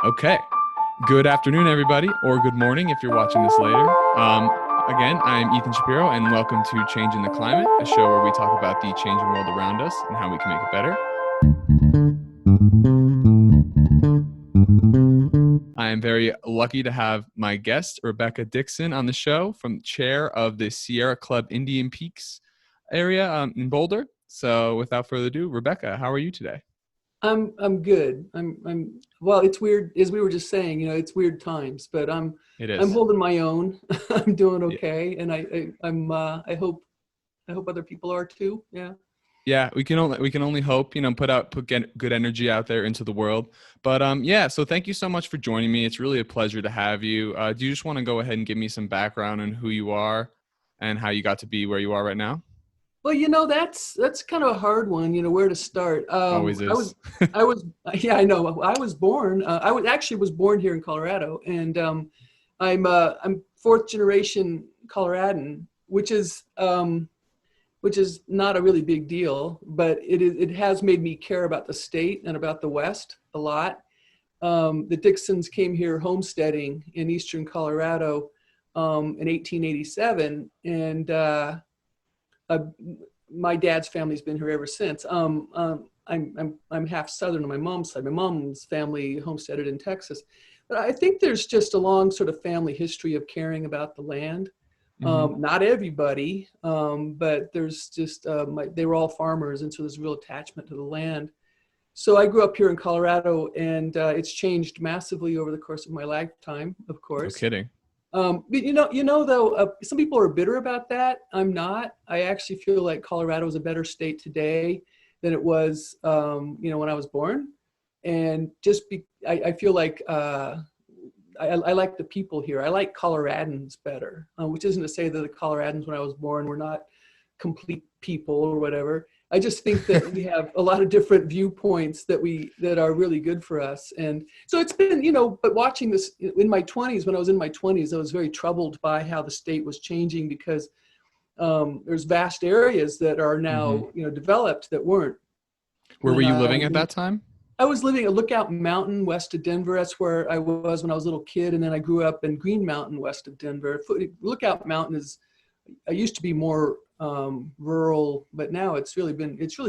Okay. Good afternoon, everybody, or good morning if you're watching this later. Again, I'm Ethan Shapiro, and welcome to Changing the Climate, a show where we talk about the changing world around us and how we can make it better. I am very lucky to have my guest, Rebecca Dickson, on the show, from chair of the Sierra Club Indian Peaks area in Boulder. So without further ado, Rebecca, how are you today? I'm good. Well, it's weird, as we were just saying, it's weird times, but It I'm is. holding my own. I'm doing Yeah. okay, and I hope other people are too. Yeah. Yeah, we can only hope, get good energy out there into the world. But yeah, so thank you so much for joining me. It's really a pleasure to have you. Do you just want to go ahead and give me some background on who you are and how you got to be where you are right now? Well, that's kind of a hard one, where to start. Always I is. was I was yeah, I know. I was born. I was born here in Colorado, and I'm fourth generation Coloradan, which is not a really big deal, but it has made me care about the state and about the West a lot. The Dicksons came here homesteading in eastern Colorado in 1887, and uh, my dad's family's been here ever since. I'm half Southern on my mom's side. My mom's family homesteaded in Texas, but I think there's just a long sort of family history of caring about the land. Hmm. Not everybody, but there's just they were all farmers, and so there's a real attachment to the land. So I grew up here in Colorado, and it's changed massively over the course of my lifetime, of No course. kidding. But though, some people are bitter about that. I'm not. I actually feel like Colorado is a better state today than it was, when I was born. And I feel like I like the people here. I like Coloradans better, which isn't to say that the Coloradans when I was born were not complete people or whatever. I just think that we have a lot of different viewpoints that are really good for us. And so it's been, but watching this in my 20s, when I was in my 20s, I was very troubled by how the state was changing because there's vast areas that are Hmm. now, developed that weren't Where were when you I living was at that time? I was living at Lookout Mountain west of Denver. That's where I was when I was a little kid. And then I grew up in Green Mountain west of Denver. Lookout Mountain I used to be more rural, but now it's really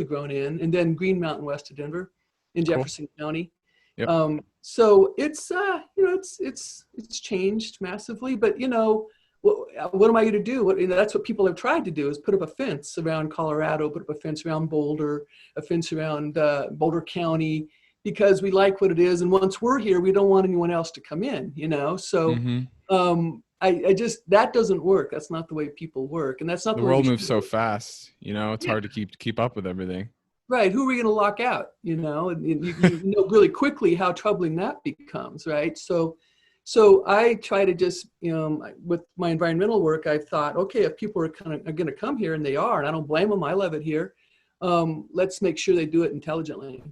grown in. And then Green Mountain west of Denver in Cool. Jefferson County. Yep. So it's changed massively, but what am I going to do? That's what people have tried to do is put up a fence around Colorado, put up a fence around Boulder, a fence around Boulder County, because we like what it is. And once we're here, we don't want anyone else to come in, So Hmm. I just, that doesn't work. That's not the way people work. And that's not The the way we world should moves so work. fast, it's Yeah. hard to keep up with everything. Right. Who are we going to lock out? And you know really quickly how troubling that becomes. Right. So I try to just, with my environmental work, I thought, okay, if people are going to come here, and they are, and I don't blame them, I love it here. Let's make sure they do it intelligently.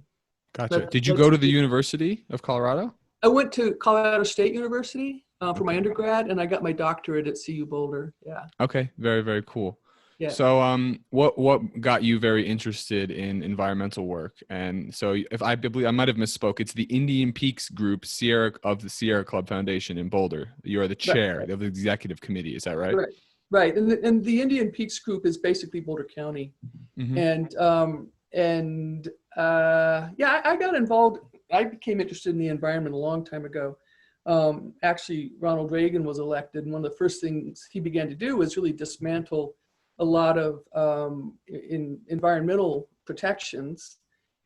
Gotcha. Let, Did you let's go to the University of Colorado? I went to Colorado State University for my Okay. undergrad, and I got my doctorate at CU Boulder. Yeah. Okay, very, very cool. Yeah. So, what got you very interested in environmental work? And so, if I believe I might have misspoke, it's the Indian Peaks Group Sierra of the Sierra Club Foundation in Boulder. You are the Right. chair of the executive committee. Is that right? Right. Right. And the Indian Peaks Group is basically Boulder County. Mm-hmm. And I got involved. I became interested in the environment a long time ago. Actually, Ronald Reagan was elected, and one of the first things he began to do was really dismantle a lot of environmental protections.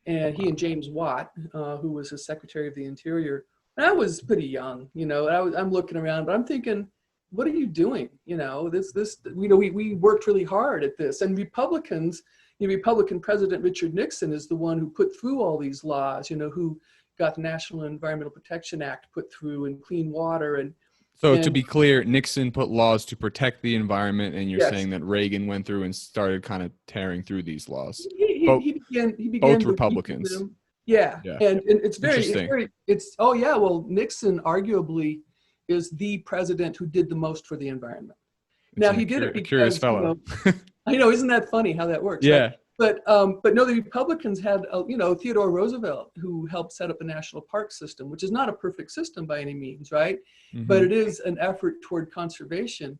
And he Wow. and James Watt, who was his Secretary of the Interior, and I was pretty young, I'm looking around, but I'm thinking, what are you doing? We worked really hard at this, and Republicans. Republican President Richard Nixon is the one who put through all these laws, who got the National Environmental Protection Act put through, and clean water, So, to and be clear, Nixon put laws to protect the environment, and you're yes, saying that Reagan went through and started kind of tearing through these laws. he, he, Both he began he both began to weaken Republicans. them. Yeah, Yeah. and it's Interesting. oh yeah, well, Nixon arguably is the president who did the most for the environment. It's Now he did it a curious because fellow. I know, isn't that funny how that works, right? Yeah. But no, the Republicans had, Theodore Roosevelt, who helped set up the national park system, which is not a perfect system by any means, right? But it is an effort toward conservation.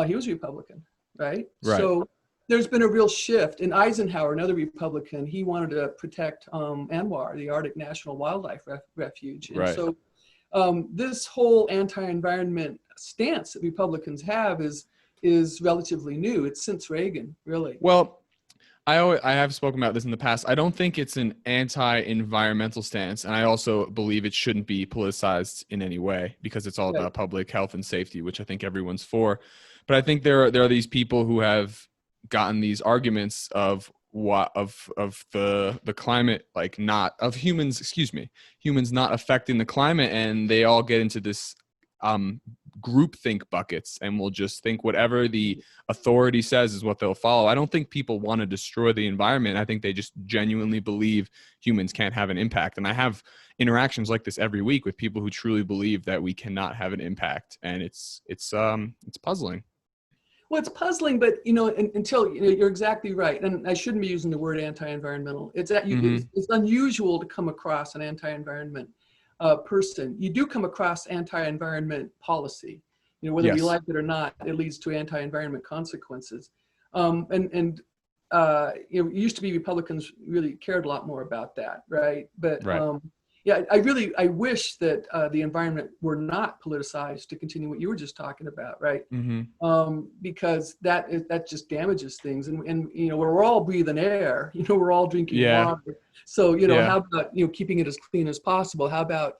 He was a Republican, right? Right. So there's been a real shift. And Eisenhower, another Republican, he wanted to protect ANWR, the Arctic National Wildlife Refuge. And Right. so this whole anti-environment stance that Republicans have is relatively new. It's since Reagan, really. Well, I have spoken about this in the past. I don't think it's an anti-environmental stance, and I also believe it shouldn't be politicized in any way because it's all about public health and safety, which I think everyone's for. But I think there are these people who have gotten these arguments of the climate, like not of humans not affecting the climate, and they all get into this groupthink buckets and will just think whatever the authority says is what they'll follow. I don't think people want to destroy the environment. I think they just genuinely believe humans can't have an impact. And I have interactions like this every week with people who truly believe that we cannot have an impact. And it's puzzling. Well, it's puzzling, but until you're exactly right, and I shouldn't be using the word anti-environmental. It's unusual to come across an anti-environment person. You do come across anti-environment policy, whether we like it or not. It leads to anti-environment consequences. It used to be Republicans really cared a lot more about that, right? But I wish that the environment were not politicized, to continue what you were just talking about, right? Because that just damages things, and we're all breathing air, we're all drinking water. So how about keeping it as clean as possible? How about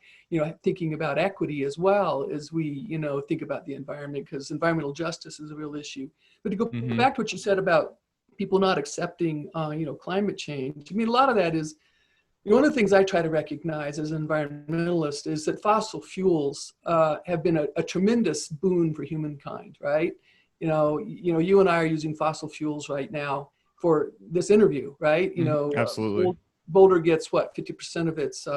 thinking about equity as well as we think about the environment, because environmental justice is a real issue. But to go back to what you said about people not accepting climate change, I mean, a lot of that is, one of the things I try to recognize as an environmentalist is that fossil fuels have been a tremendous boon for humankind, right? You and I are using fossil fuels right now for this interview, right? Absolutely. Boulder gets what, 50% of its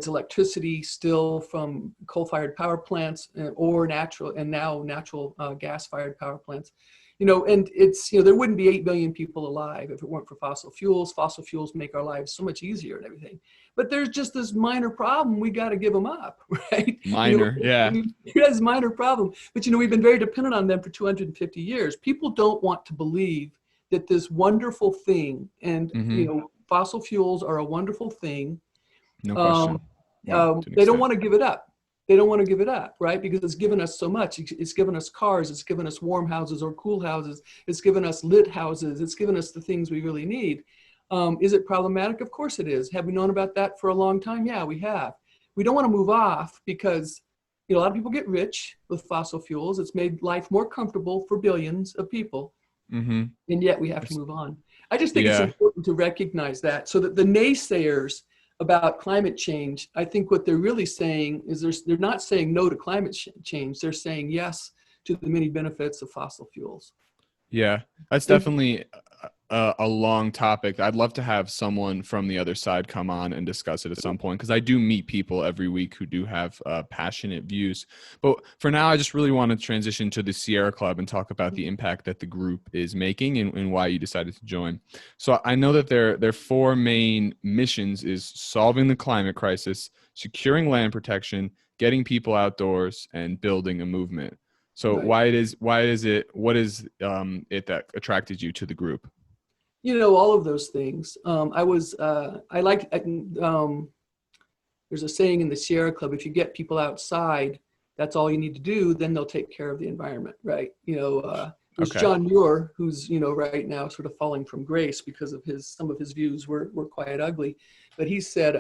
electricity still from coal-fired power plants or natural gas-fired power plants. And it's, there wouldn't be 8 billion people alive if it weren't for fossil fuels. Fossil fuels make our lives so much easier and everything. But there's just this minor problem. We got to give them up, right? Minor. That's a minor problem. But, we've been very dependent on them for 250 years. People don't want to believe that this wonderful thing, and, fossil fuels are a wonderful thing. No question. They don't want to give it up. They don't want to give it up, right? Because it's given us so much. It's given us cars. It's given us warm houses or cool houses. It's given us lit houses. It's given us the things we really need. Is it problematic? Of course it is. Have we known about that for a long time? Yeah, we have. We don't want to move off because a lot of people get rich with fossil fuels. It's made life more comfortable for billions of people. And yet we have to move on. I just think it's important to recognize that, so that the naysayers about climate change, I think what they're really saying is they're not saying no to climate change. They're saying yes to the many benefits of fossil fuels. Yeah, that's definitely a long topic. I'd love to have someone from the other side come on and discuss it at some point, because I do meet people every week who do have passionate views. But for now, I just really want to transition to the Sierra Club and talk about the impact that the group is making and why you decided to join. So I know that their four main missions is solving the climate crisis, securing land protection, getting people outdoors, and building a movement. So what is it that attracted you to the group? All of those things. There's a saying in the Sierra Club: if you get people outside, that's all you need to do, then they'll take care of the environment, right? There's John Muir, who's, right now sort of falling from grace because of some of his views were quite ugly. But he said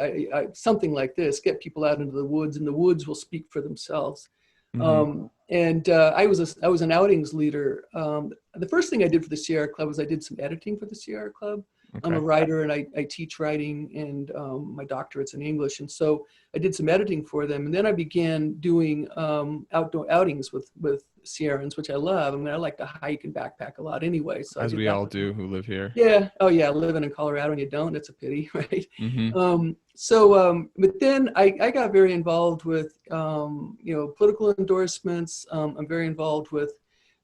something like this: get people out into the woods, and the woods will speak for themselves. I was an outings leader. The first thing I did for the Sierra Club was I did some editing for the Sierra Club. I'm a writer, and I teach writing, and my doctorate's in English. And so I did some editing for them. And then I began doing outdoor outings with Sierrans, which I love. I mean, I like to hike and backpack a lot anyway. So as we all do who live here. Yeah. Oh, yeah. Living in Colorado and you don't, it's a pity, right? But then I got very involved with, political endorsements. I'm very involved with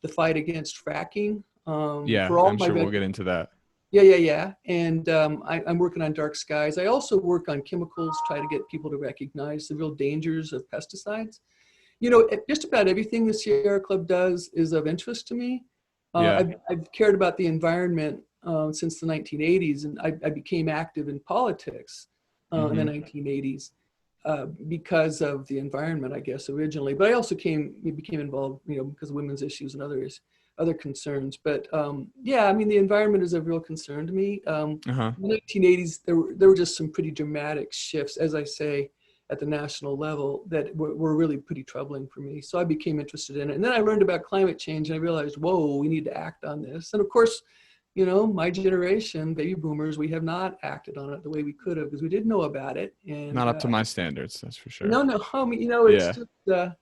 the fight against fracking. I'm sure we'll get into that. Yeah. And I'm working on dark skies. I also work on chemicals, try to get people to recognize the real dangers of pesticides. Just about everything the Sierra Club does is of interest to me. Yeah. I've cared about the environment since the 1980s, and I became active in politics in the 1980s because of the environment, I guess, originally. But I also became involved, because of women's issues and other concerns. But yeah, I mean, the environment is a real concern to me. Uh-huh. In the 1980s, there were just some pretty dramatic shifts, as I say, at the national level that were really pretty troubling for me. So I became interested in it. And then I learned about climate change and I realized, whoa, we need to act on this. And of course, my generation, baby boomers, we have not acted on it the way we could have because we didn't know about it. And Not up to my standards, that's for sure. no, homie, it's Yeah.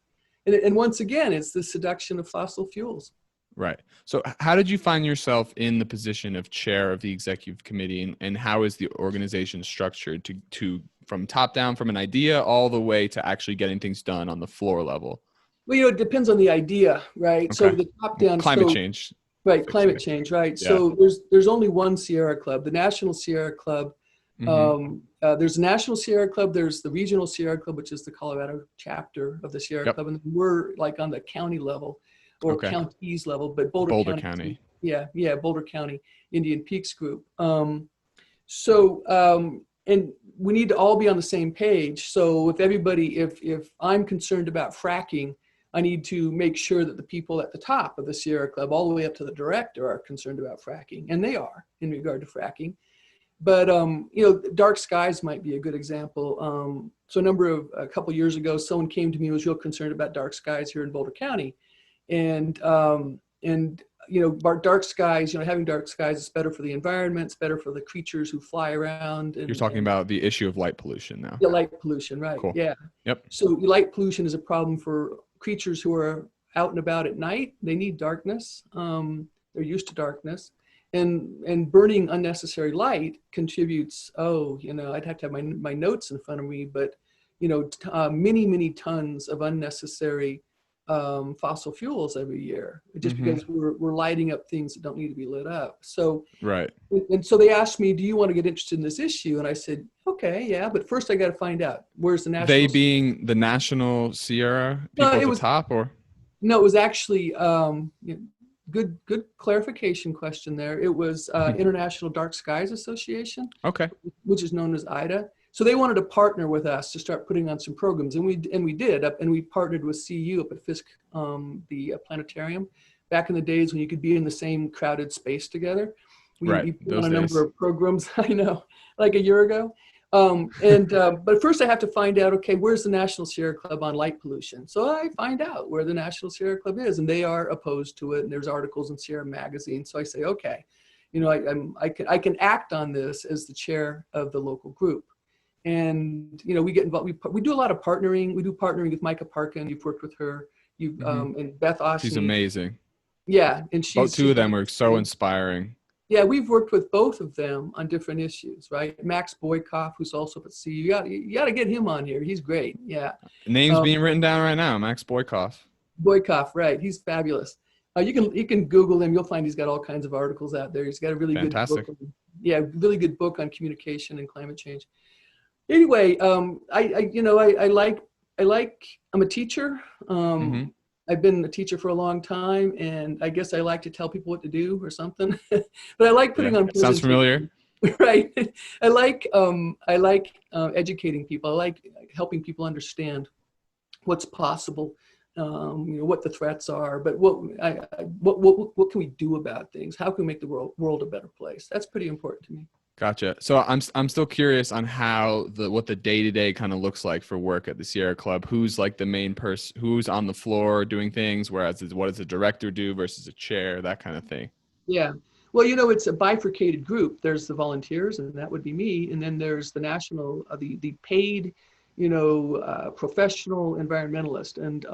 just, and once again, it's the seduction of fossil fuels. Right. So how did you find yourself in the position of chair of the executive committee, and how is the organization structured to from top down, from an idea all the way to actually getting things done on the floor level? Well, it depends on the idea, right? Okay. So the top down, climate change. right? Climate change, right? Yeah. So there's only one Sierra Club, the National Sierra Club. There's the National Sierra Club. There's the Regional Sierra Club, which is the Colorado chapter of the Sierra Club, and we're like on the county level or counties level, but Boulder County. Yeah, Boulder County Indian Peaks Group. And we need to all be on the same page. So if I'm concerned about fracking, I need to make sure that the people at the top of the Sierra Club, all the way up to the director, are concerned about fracking, and they are in regard to fracking. But dark skies might be a good example. So a couple years ago, someone came to me and was real concerned about dark skies here in Boulder County, and dark skies. Having dark skies is better for the environment. It's better for the creatures who fly around. You're talking about the issue of light pollution now. Yeah, light pollution, right? Cool. Yeah. Yep. So light pollution is a problem for creatures who are out and about at night. They need darkness. They're used to darkness. And burning unnecessary light contributes, I'd have to have my notes in front of me, but, many tons of unnecessary fossil fuels every year, just because we're lighting up things that don't need to be lit up. So, right. And so they asked me, do you want to get interested in this issue? And I said, okay, yeah, but first I got to find out where's the national. They being the National Sierra people at the top, or? No, it was actually, good clarification question there. It was International Dark Skies Association, which is known as IDA. So they wanted to partner with us to start putting on some programs, and we did, and we partnered with CU up at Fisk, the planetarium, back in the days when you could be in the same crowded space together. We put on a number of programs, I know, like a year ago. But first I have to find out, okay, where's the National Sierra Club on light pollution? So I find out where the National Sierra Club is, and they are opposed to it. And there's articles in Sierra Magazine. So I say, okay, I can act on this as the chair of the local group. And, we get involved. We do a lot of partnering. We do partnering with Micah Parkin. You've worked with her. And Beth Austin. She's amazing. Yeah. And both two of them were so inspiring. Yeah, we've worked with both of them on different issues, right? Max Boykoff, who's also at CU. You got to get him on here. He's great. Yeah. Name's being written down right now. Max Boykoff. Boykoff, right? He's fabulous. You can Google him. You'll find he's got all kinds of articles out there. He's got a really good book. Really good book on communication and climate change. Anyway, I'm a teacher. I've been a teacher for a long time, and I guess I like to tell people what to do or something. But I like putting on. Sounds familiar. Right. I like educating people. I like helping people understand what's possible, what the threats are, but what can we do about things? How can we make the world a better place? That's pretty important to me. Gotcha. So I'm still curious on how what the day-to-day kind of looks like for work at the Sierra Club. Who's like the main person, who's on the floor doing things, whereas what does a director do versus a chair, that kind of thing. Yeah. Well, it's a bifurcated group. There's the volunteers, and that would be me. And then there's the national, the paid, professional environmentalist. And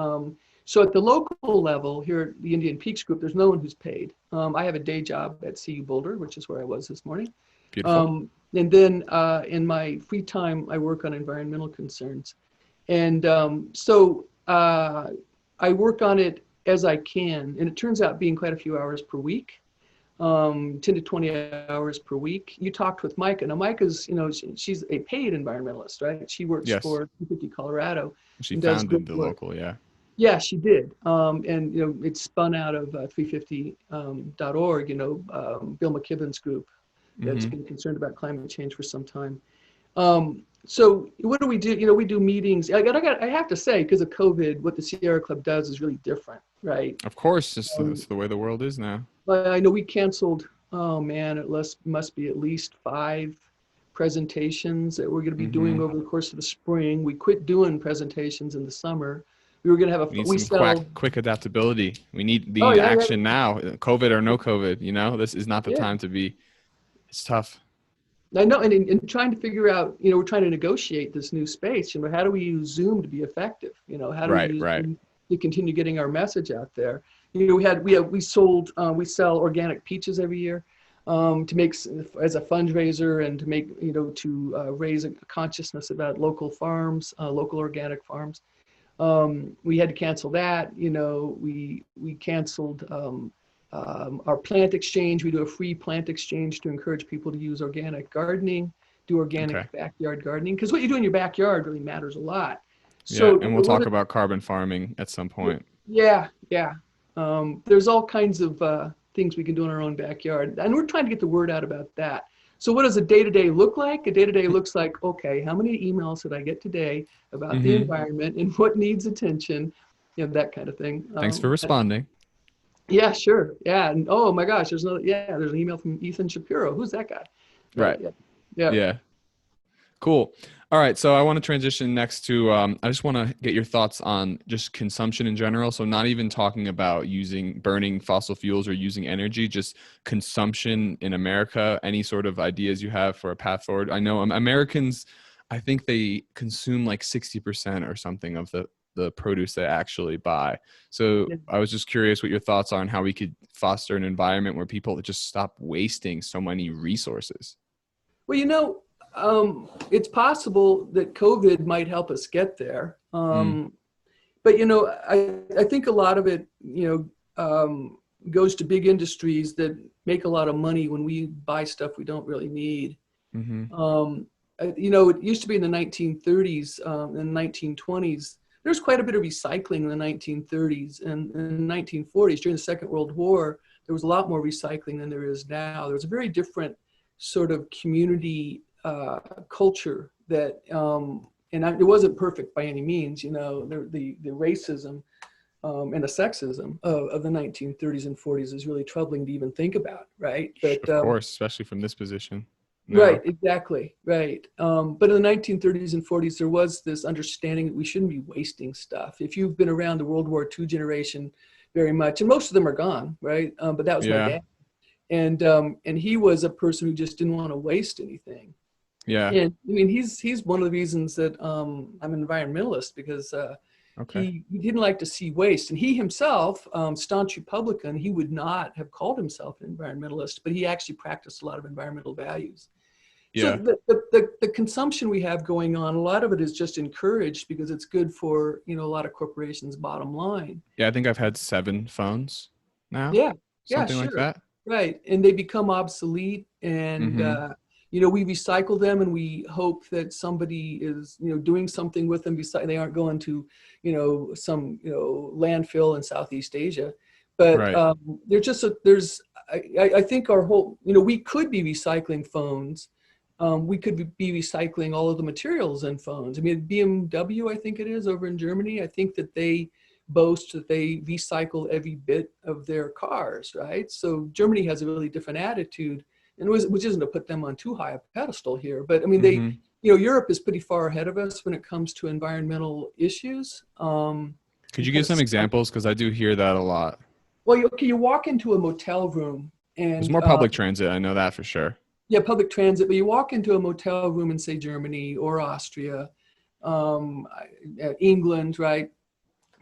so at the local level here at the Indian Peaks Group, there's no one who's paid. I have a day job at CU Boulder, which is where I was this morning. Beautiful. And then in my free time, I work on environmental concerns. And so I work on it as I can. And it turns out being quite a few hours per week. 10 to 20 hours per week. You talked with Micah. Now, Micah's, she's a paid environmentalist, right? She works Yes. for 250 Colorado She and does founded good the work. local, yeah. Yeah, she did. And, it's spun out of 350.org, Bill McKibben's group that's Mm-hmm. been concerned about climate change for some time. So what do we do? We do meetings. I have to say, because of COVID, what the Sierra Club does is really different, right? Of course, Um, it's the way the world is now. but I know we canceled, oh man, must be at least 5 presentations that we're going to be doing Mm-hmm. over the course of the spring. We quit doing presentations in the summer. We were going to have We need we some sell. quick adaptability. We need Oh yeah, yeah, action now. COVID or no COVID, this is not the yeah. time to be. It's tough. I know, and trying to figure out, we're trying to negotiate this new space. How do we use Zoom to be effective? How do we Right, use right. Zoom to continue getting our message out there? We sell organic peaches every year, to make as a fundraiser and to make to raise a consciousness about local farms, local organic farms. We had to cancel that. We canceled. Our plant exchange, we do a free plant exchange to encourage people to use organic gardening, do Okay. organic backyard gardening, because what you do in your backyard really matters a lot. Yeah, So and we'll talk about carbon farming at some point. yeah, yeah. There's all kinds of things we can do in our own backyard, and we're trying to get the word out about that. So what does a day-to-day look like? A day-to-day looks like, okay, how many emails did I get today about the Mm-hmm. environment and what needs attention, that kind of thing. Thanks for responding. Yeah, sure. Yeah. And oh my gosh, there's an email from Ethan Shapiro. Who's that guy? Right. Yeah. Yeah. Yeah. Cool. All right. So I want to transition next to, I just want to get your thoughts on just consumption in general. So not even talking about burning fossil fuels or using energy, just consumption in America, any sort of ideas you have for a path forward. I know Americans, I think they consume like 60% or something of the produce they actually buy. So Yeah. I was just curious what your thoughts are on how we could foster an environment where people just stop wasting so many resources. Well, it's possible that COVID might help us get there. But I think a lot of it, goes to big industries that make a lot of money when we buy stuff we don't really need. Mm-hmm. It used to be in the 1930s and 1920s. There's quite a bit of recycling in the 1930s, and in the 1940s, during the Second World War, there was a lot more recycling than there is now. There was a very different sort of community culture that, it wasn't perfect by any means. The racism and the sexism of the 1930s and 40s is really troubling to even think about, right? But, of course, especially from this position. No. Right, exactly, right. But in the 1930s and 40s, there was this understanding that we shouldn't be wasting stuff. If you've been around the World War II generation very much, and most of them are gone, right? But that was my dad. And he was a person who just didn't want to waste anything. Yeah. And I mean, he's one of the reasons that I'm an environmentalist, because he didn't like to see waste. And he himself, staunch Republican, he would not have called himself an environmentalist, but he actually practiced a lot of environmental values. Yeah. So the consumption we have going on, a lot of it is just encouraged because it's good for, a lot of corporations' bottom line. Yeah, I think I've had 7 phones now. Yeah. Something Sure. like that. Right. And they become obsolete, and, we recycle them, and we hope that somebody is, doing something with them. They aren't going to, some, landfill in Southeast Asia. But right. I think our whole, we could be recycling phones. We could be recycling all of the materials in phones. I mean, BMW, I think it is, over in Germany, I think that they boast that they recycle every bit of their cars, right? So Germany has a really different attitude, and which isn't to put them on too high a pedestal here, but I mean, Europe is pretty far ahead of us when it comes to environmental issues. Could you give some examples? Because I do hear that a lot. Well, you walk into a motel room, and there's more public transit. I know that for sure. Yeah, public transit, but you walk into a motel room in, say, Germany or Austria, England, right?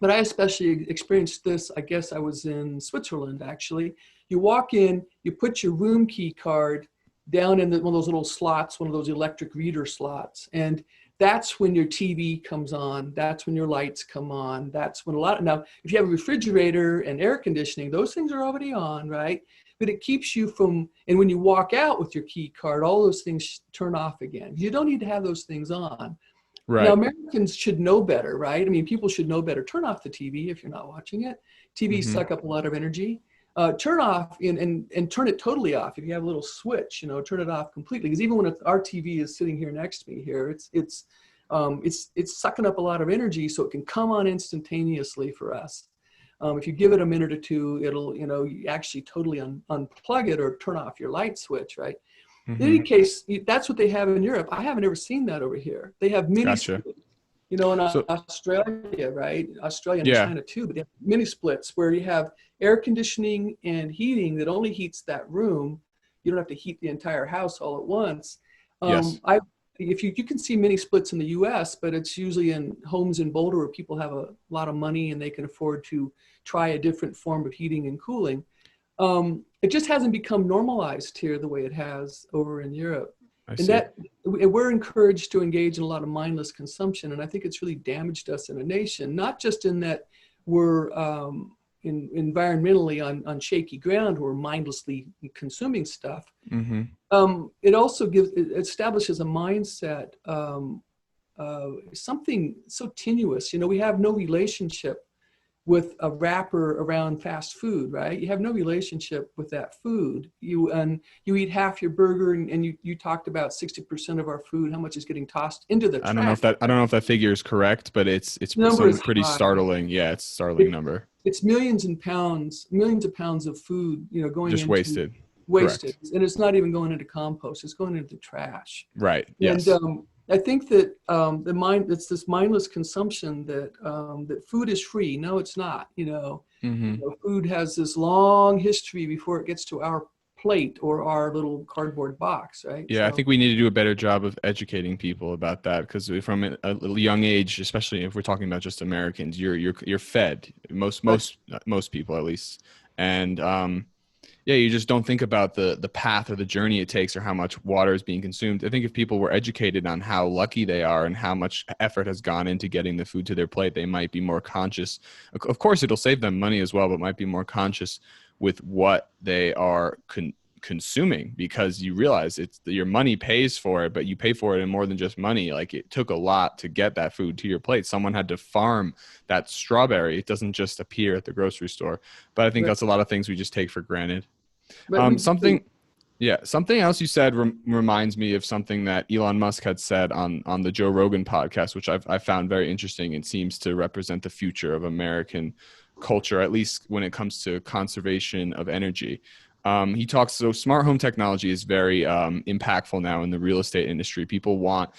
But I especially experienced this, I guess I was in Switzerland, actually. You walk in, you put your room key card down in one of those little slots, one of those electric reader slots. And that's when your TV comes on. That's when your lights come on. That's when now, if you have a refrigerator and air conditioning, those things are already on, right? but it keeps you from, and when you walk out with your key card, all those things turn off again. You don't need to have those things on. Now, Right. Americans should know better, right? I mean, people should know better. Turn off the TV if you're not watching it. TVs Mm-hmm. suck up a lot of energy. Turn off and turn it totally off. If you have a little switch, turn it off completely. Because even when our TV is sitting here next to me here, it's sucking up a lot of energy, so it can come on instantaneously for us. If you give it a minute or two, it'll, you actually totally unplug it or turn off your light switch, right? Mm-hmm. In any case, that's what they have in Europe. I haven't ever seen that over here. They have mini Gotcha. splits, in So Australia, right? Australia and yeah. China too, but they have mini splits where you have air conditioning and heating that only heats that room. You don't have to heat the entire house all at once. Yes. If you can see mini splits in the US, but it's usually in homes in Boulder where people have a lot of money and they can afford to try a different form of heating and cooling. It just hasn't become normalized here the way it has over in Europe. I And see. that we're encouraged to engage in a lot of mindless consumption. And I think it's really damaged us in a nation, not just in that we're environmentally on shaky ground, we're mindlessly consuming stuff. Mm-hmm. It also it establishes a mindset, something so tenuous. We have no relationship with a wrapper around fast food, right? You have no relationship with that food. You eat half your burger, and you talked about 60% of our food, how much is getting tossed into the trash. I don't know if that figure is correct, but it's Number is pretty high. startling. Yeah, it's a startling number. It's millions of pounds of food, going Just into wasted. wasted, Correct. and it's not even going into compost. It's going into the trash. Right. Yes. And I think that it's this mindless consumption that food is free. No, it's not. Mm-hmm. Food has this long history before it gets to our plate or our little cardboard box, right? Yeah, I think we need to do a better job of educating people about that, because from a young age, especially if we're talking about just Americans, you're fed, most people at least, and yeah, you just don't think about the path or the journey it takes or how much water is being consumed. I think if people were educated on how lucky they are and how much effort has gone into getting the food to their plate, they might be more conscious. Of course, it'll save them money as well, but might be more conscious with what they are consuming, because you realize your money pays for it, but you pay for it in more than just money. Like, it took a lot to get that food to your plate. Someone had to farm that strawberry. It doesn't just appear at the grocery store. But I think that's a lot of things we just take for granted. Something else you said reminds me of something that Elon Musk had said on the Joe Rogan podcast, which I found very interesting and seems to represent the future of American culture, at least when it comes to conservation of energy. He talks, so smart home technology is very impactful now in the real estate industry. People want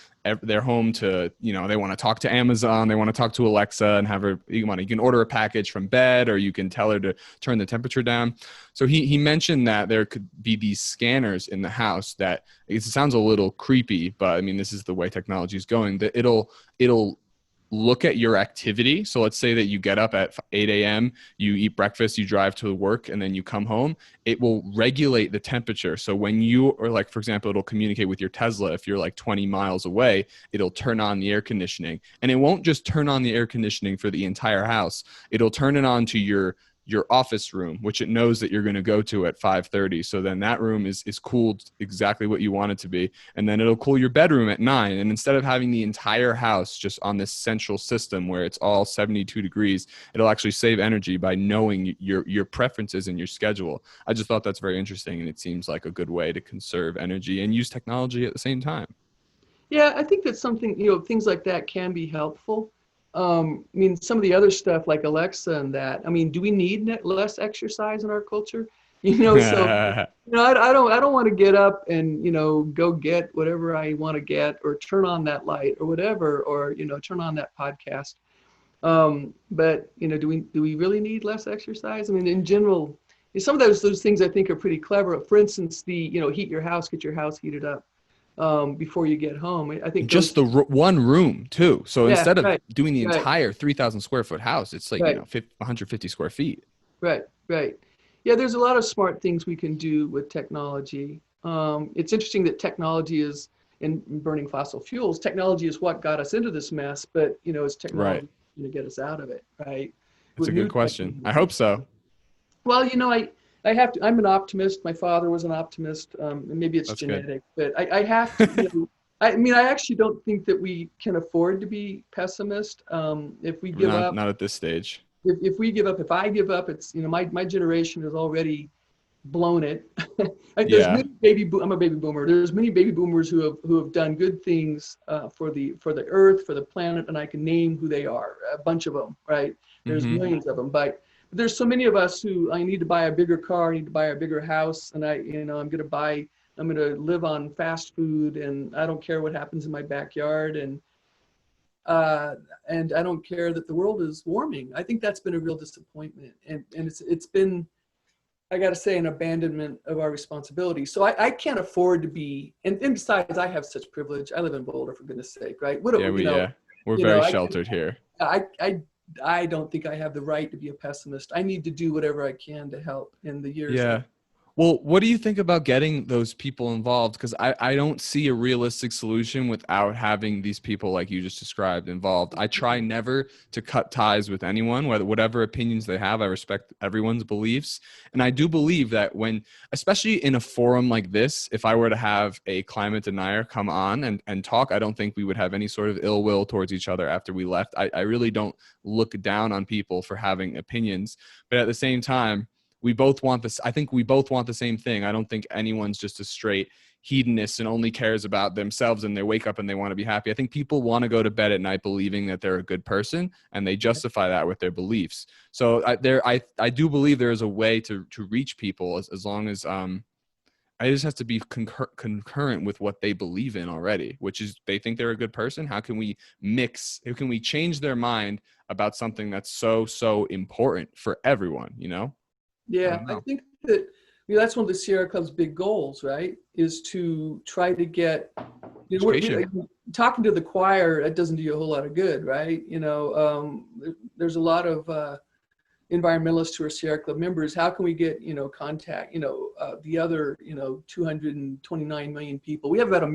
their home to, they want to talk to Amazon, they want to talk to Alexa and have her, you can order a package from bed, or you can tell her to turn the temperature down. So he mentioned that there could be these scanners in the house that, it sounds a little creepy, but I mean, this is the way technology is going, that it'll look at your activity. So let's say that you get up at 8 a.m., you eat breakfast, you drive to work, and then you come home. It will regulate the temperature. So when for example, it'll communicate with your Tesla. If you're like 20 miles away, it'll turn on the air conditioning. And it won't just turn on the air conditioning for the entire house. It'll turn it on to your office room, which it knows that you're going to go to at 5:30. So then that room is cooled exactly what you want it to be. And then it'll cool your bedroom at 9. And instead of having the entire house just on this central system where it's all 72 degrees, it'll actually save energy by knowing your preferences and your schedule. I just thought that's very interesting. And it seems like a good way to conserve energy and use technology at the same time. Yeah, I think that's something, things like that can be helpful. I mean, some of the other stuff like Alexa and that, I mean, do we need less exercise in our culture? So, I don't want to get up and, go get whatever I want to get, or turn on that light or whatever, or, turn on that podcast. But, do we really need less exercise? I mean, in general, some of those things I think are pretty clever. For instance, heat your house, get your house heated up before you get home. I think just one room too. So instead of doing the right. entire 3,000 square foot house, it's like 150 square feet. Right. Yeah, there's a lot of smart things we can do with technology. It's interesting that technology is in burning fossil fuels. Technology is what got us into this mess, but is technology going to get us out of it? Right. That's a good question. I hope so. Well, I have to. I'm an optimist. My father was an optimist, and maybe it's That's good. genetic, but I have to. I mean, I actually don't think that we can afford to be pessimist. If we give up, Not at this stage. if we give up, if I give up, it's my generation has already blown it. There's Yeah. many I'm a baby boomer. There's many baby boomers who have done good things for the earth, for the planet, and I can name who they are. A bunch of them, right? There's Mm-hmm. millions of them, but there's so many of us who I need to buy a bigger car, I need to buy a bigger house, and I'm gonna live on fast food, and I don't care what happens in my backyard, uh, and I don't care that the world is warming. I think that's been a real disappointment, and it's been, I got to say, an abandonment of our responsibility. So I can't afford to be, and besides, I have such privilege. I live in Boulder, for goodness sake, right? What Yeah, we're you very know, sheltered here. I don't think I have the right to be a pessimist. I need to do whatever I can to help in the years. Yeah. Well, what do you think about getting those people involved? Because I don't see a realistic solution without having these people like you just described involved. I try never to cut ties with anyone, whatever opinions they have. I respect everyone's beliefs. And I do believe that especially in a forum like this, if I were to have a climate denier come on and talk, I don't think we would have any sort of ill will towards each other after we left. I really don't look down on people for having opinions. But at the same time, we both want this. I think we both want the same thing. I don't think anyone's just a straight hedonist and only cares about themselves and they wake up and they want to be happy. I think people want to go to bed at night believing that they're a good person and they justify that with their beliefs. So I do believe there is a way to reach people as long as I just have to be concurrent with what they believe in already, which is they think they're a good person. How can we change their mind about something that's so important for everyone, I Yeah, don't I know. think that that's one of the Sierra Club's big goals, right? Is to try to get, Education. talking to the choir. That doesn't do you a whole lot of good, right? There's a lot of environmentalists who are Sierra Club members. How can we get contact the other 229 million people? We have about 2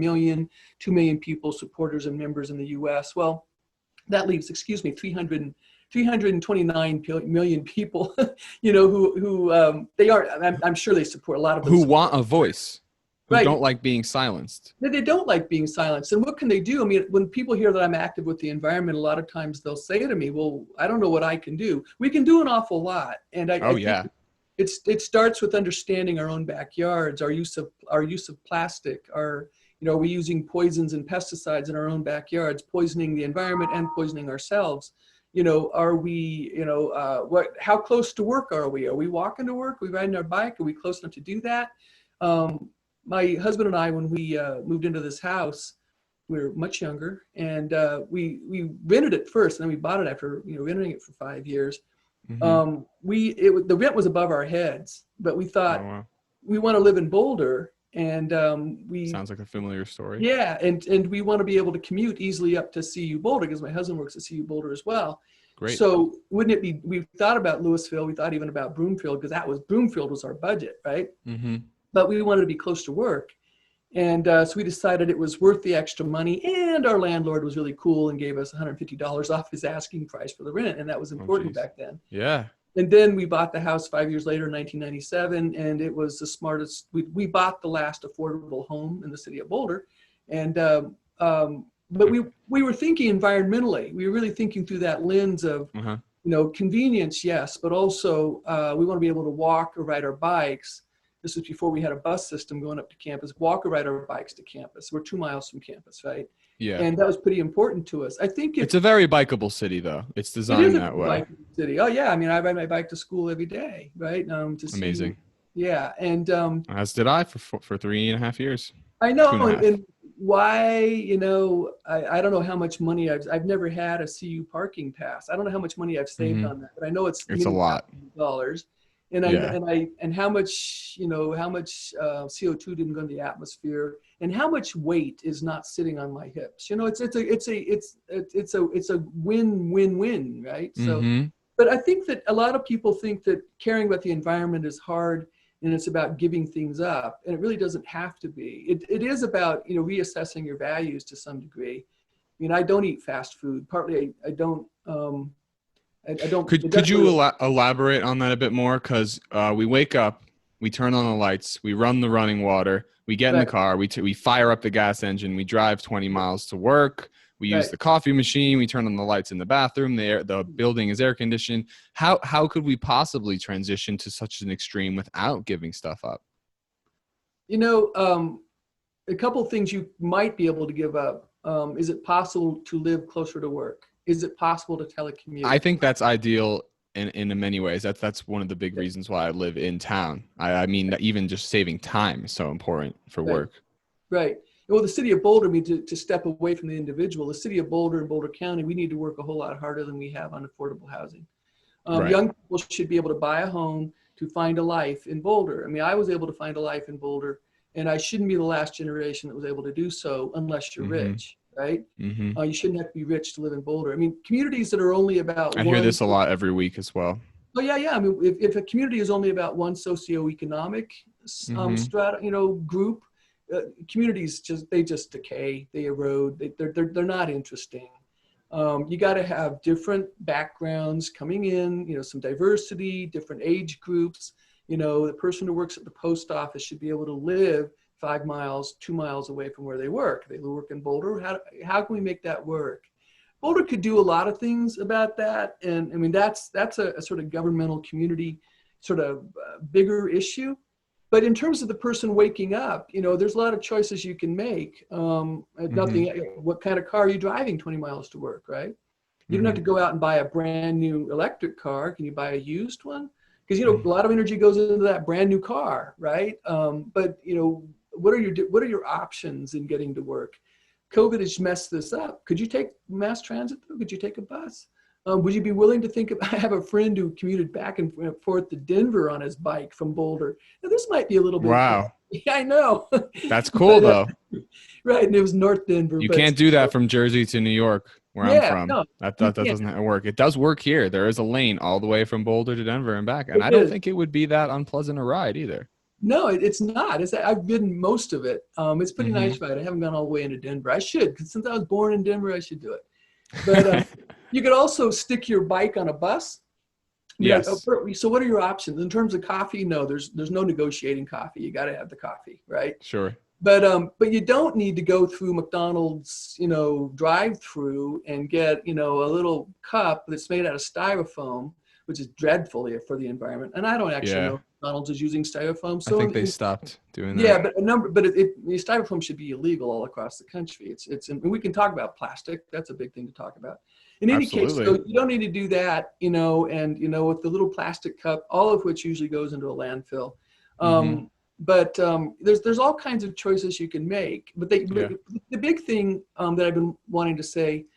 million people, supporters and members in the U.S. Well, that leaves 329 million people, who they are. I'm sure they support a lot of them. Who want a voice, who Right. don't like being silenced. They don't like being silenced. And what can they do? I mean, when people hear that I'm active with the environment, a lot of times they'll say to me, well, I don't know what I can do. We can do an awful lot. And I Yeah. think it starts with understanding our own backyards, our use of plastic, are we using poisons and pesticides in our own backyards, poisoning the environment and poisoning ourselves? Are we, how close to work are we? Are we walking to work? Are we riding our bike? Are we close enough to do that? My husband and I, when we moved into this house, we were much younger, and we rented it first, and then we bought it after renting it for 5 years. Mm-hmm. The rent was above our heads, but we thought, Oh, wow. we want to live in Boulder, and Sounds like a familiar story. yeah, and we want to be able to commute easily up to CU Boulder because my husband works at CU Boulder as well. Great. So wouldn't it be? We thought about Louisville. We thought even about Broomfield because Broomfield was our budget, right? Mm-hmm. But we wanted to be close to work, and so we decided it was worth the extra money. And our landlord was really cool and gave us $150 off his asking price for the rent, and that was important back then. Yeah. And then we bought the house 5 years later in 1997, and it was the smartest. We bought the last affordable home in the city of Boulder, and but we were thinking environmentally. We were really thinking through that lens of convenience, yes, but also we want to be able to walk or ride our bikes. This was before we had a bus system going up to campus. Walk or ride our bikes to campus. We're 2 miles from campus, right? Yeah. And that was pretty important to us. I think it's a very bikeable city, though. It's designed that way. Bikeable city. Oh yeah, I mean, I ride my bike to school every day, right? Amazing. Yeah, and as did I for 3.5 years. I know, and why? I don't know how much money I've never had a CU parking pass. I don't know how much money I've saved on that, but I know it's a lot. Dollars. And how much CO2 didn't go into the atmosphere, and how much weight is not sitting on my hips. It's a win-win-win, right? So, but I think that a lot of people think that caring about the environment is hard and it's about giving things up, and it really doesn't have to be. It is about reassessing your values to some degree. I mean, I don't eat fast food. Partly, I don't. I don't. Could you elaborate on that a bit more? Because we wake up we turn on the lights, we run the running water, we get in the Right. car, we fire up the gas engine, we drive 20 miles to work, we use Right. the coffee machine, we turn on the lights in the bathroom, the building is air conditioned. How could we possibly transition to such an extreme without giving stuff up? You know, a couple of things you might be able to give up. Is it possible to live closer to work? Is it possible to telecommute? I think that's ideal in many ways. That's one of the big reasons why I live in town. I mean, that even just saving time is so important for Right. work. Right. Well, the city of Boulder, I mean, to step away from the individual, the city of Boulder and Boulder County, we need to work a whole lot harder than we have on affordable housing. Right. Young people should be able to buy a home to find a life in Boulder. I mean, I was able to find a life in Boulder, and I shouldn't be the last generation that was able to do so unless you're rich, right? You shouldn't have to be rich to live in Boulder. I mean, communities that are only about I hear this a lot every week as well. Oh yeah. I mean, if a community is only about one socioeconomic strata, group, communities just decay, they erode, they're not interesting. You got to have different backgrounds coming in, some diversity, different age groups. The person who works at the post office should be able to live 5 miles, 2 miles away from where they work. They work in Boulder. How can we make that work? Boulder could do a lot of things about that. And I mean, that's a sort of governmental community sort of bigger issue. But in terms of the person waking up, there's a lot of choices you can make. What kind of car are you driving 20 miles to work, right? You don't have to go out and buy a brand new electric car. Can you buy a used one? Because, a lot of energy goes into that brand new car, right? But what are your options in getting to work? COVID has messed this up. Could you take mass transit? Could you take a bus? Would you be willing to think I have a friend who commuted back and forth to Denver on his bike from Boulder. Now, this might be a little bit. Wow. Yeah, I know. That's cool, though. Right. And it was North Denver. You can't do that from Jersey to New York, where I'm from. No, that doesn't work. It does work here. There is a lane all the way from Boulder to Denver and back. And I It don't is. think it would be that unpleasant a ride either. No, it's not. I've ridden most of it. It's pretty nice ride. I haven't gone all the way into Denver. I should, because since I was born in Denver, I should do it. But you could also stick your bike on a bus. Yes. So what are your options in terms of coffee? No, there's no negotiating coffee. You got to have the coffee, right? Sure. But you don't need to go through McDonald's, drive-through and get, a little cup that's made out of styrofoam, which is dreadful for the environment. And I don't actually know if McDonald's is using styrofoam. So I think they stopped doing that. Yeah, but styrofoam should be illegal all across the country. And we can talk about plastic. That's a big thing to talk about. In any case, so you don't need to do that, and with the little plastic cup, all of which usually goes into a landfill. But there's all kinds of choices you can make. But the big thing that I've been wanting to say,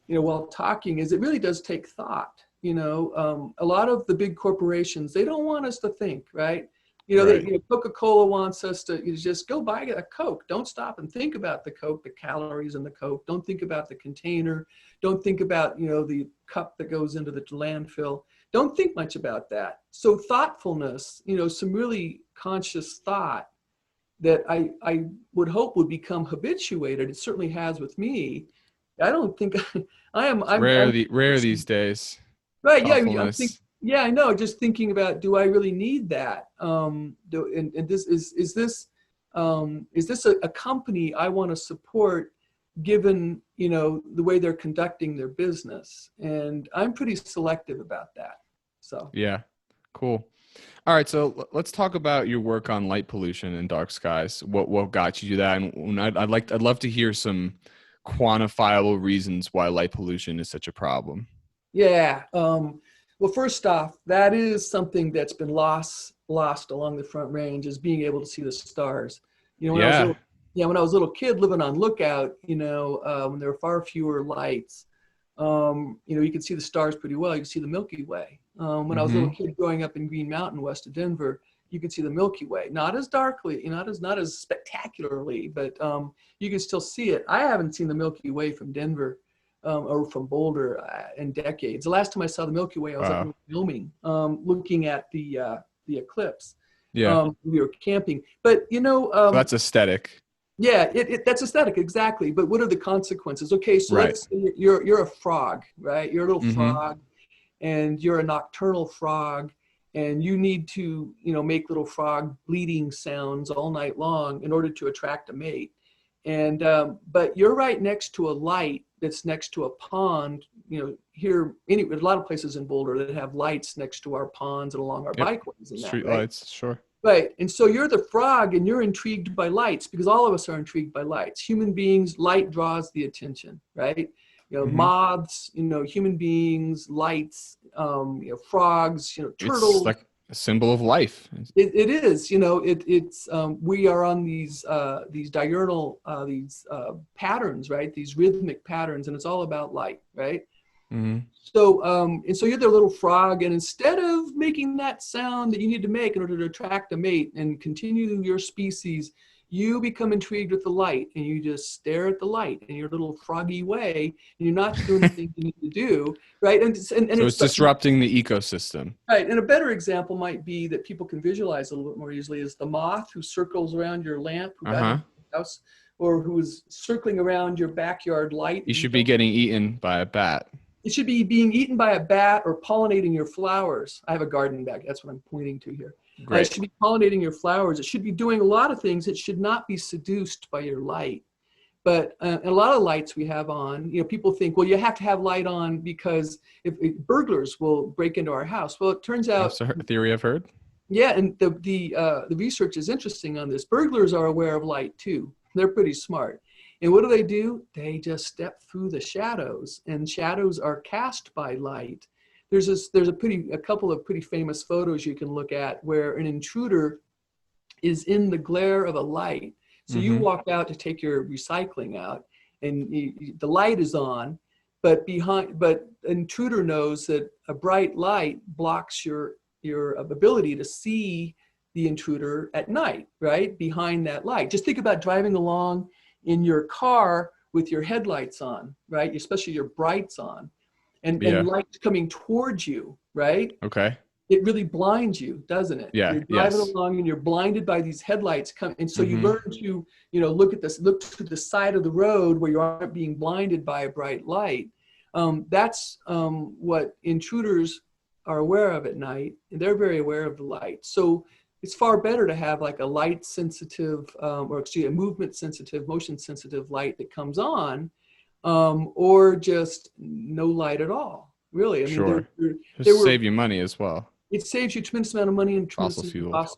while talking, is it really does take thought. A lot of the big corporations, they don't want us to think, right? Coca-Cola wants us to just go buy a Coke. Don't stop and think about the Coke, the calories in the Coke. Don't think about the container. Don't think about, the cup that goes into the landfill. Don't think much about that. So thoughtfulness, some really conscious thought that I would hope would become habituated. It certainly has with me. I don't think I'm rare these days. Right. Yeah. I know. Just thinking about, do I really need that? Is this a company I want to support, given the way they're conducting their business? And I'm pretty selective about that. So yeah, cool. All right, so let's talk about your work on light pollution and dark skies. What got you to that? And I'd love to hear some quantifiable reasons why light pollution is such a problem. Yeah. Well, first off, that is something that's been lost along the Front Range, is being able to see the stars. When I was a little kid living on Lookout, when there were far fewer lights, you could see the stars pretty well. You could see the Milky Way. When I was a little kid growing up in Green Mountain, west of Denver, you could see the Milky Way. Not as darkly, not as spectacularly, but you can still see it. I haven't seen the Milky Way from Denver or from Boulder in decades. The last time I saw the Milky Way, I was up in Wyoming, looking at the eclipse. Yeah, we were camping, but that's aesthetic. Yeah, that's aesthetic, exactly. But what are the consequences? Okay, so let's say you're a frog, right? You're a little frog, and you're a nocturnal frog, and you need to, make little frog bleating sounds all night long in order to attract a mate. And but you're right next to a light that's next to a pond. Here, there's a lot of places in Boulder that have lights next to our ponds and along our bikeways and that, Street right? lights, sure. Right. And so you're the frog and you're intrigued by lights, because all of us are intrigued by lights. Human beings, light draws the attention, right? Moths, human beings, lights, frogs, turtles. It's like a symbol of life. It is, we are on these diurnal, patterns, right? These rhythmic patterns, and it's all about light, right? Mm-hmm. So, and so you're the little frog, and instead of making that sound that you need to make in order to attract a mate and continue your species, you become intrigued with the light, and you just stare at the light in your little froggy way, and you're not doing the things you need to do, right? And so it's disrupting the ecosystem. Right, and a better example might be that people can visualize a little bit more easily is the moth who circles around your lamp, who got into your house, or who is circling around your backyard light. You should be getting eaten by a bat. It should be being eaten by a bat or pollinating your flowers. I have a garden back. That's what I'm pointing to here. Great. It should be pollinating your flowers. It should be doing a lot of things. It should not be seduced by your light. But a lot of lights we have on, people think, well, you have to have light on because if burglars will break into our house. Well, it turns out That's a theory I've heard. Yeah, and the research is interesting on this. Burglars are aware of light too. They're pretty smart. And what do? They just step through the shadows, and shadows are cast by light. There's a couple of pretty famous photos you can look at where an intruder is in the glare of a light. So you walk out to take your recycling out, and the light is on, but intruder knows that a bright light blocks your ability to see the intruder at night, right? Behind that light. Just think about driving along in your car with your headlights on, right? Especially your brights on, and lights coming towards you, right? Okay. It really blinds you, doesn't it? Yeah. You're driving along and you're blinded by these headlights and so you learn to, look to the side of the road where you aren't being blinded by a bright light. That's what intruders are aware of at night, and they're very aware of the light. So it's far better to have like a light sensitive, a movement sensitive, motion sensitive light that comes on, or just no light at all. Really, I mean, sure. Save you money as well. It saves you a tremendous amount of money and fossil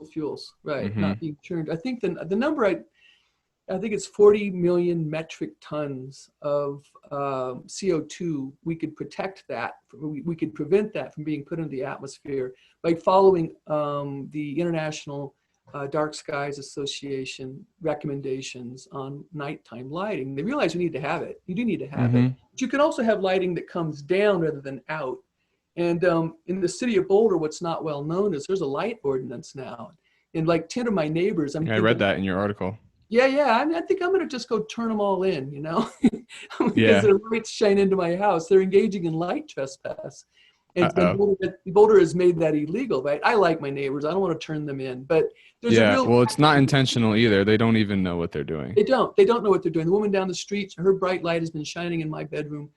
fuels, right? Not being turned. I think the number I think it's 40 million metric tons of CO2. We could protect that. We could prevent that from being put into the atmosphere by following the International Dark Skies Association recommendations on nighttime lighting. They realize we need to have it. You do need to have it. But you can also have lighting that comes down rather than out. And in the city of Boulder, what's not well known is there's a light ordinance now. And like 10 of my neighbors, I read that in your article. Yeah. I think I'm going to just go turn them all in, because their lights shine into my house. They're engaging in light trespass. And Boulder has made that illegal, right? I like my neighbors. I don't want to turn them in. But there's it's not intentional either. They don't even know what they're doing. They don't know what they're doing. The woman down the street, her bright light has been shining in my bedroom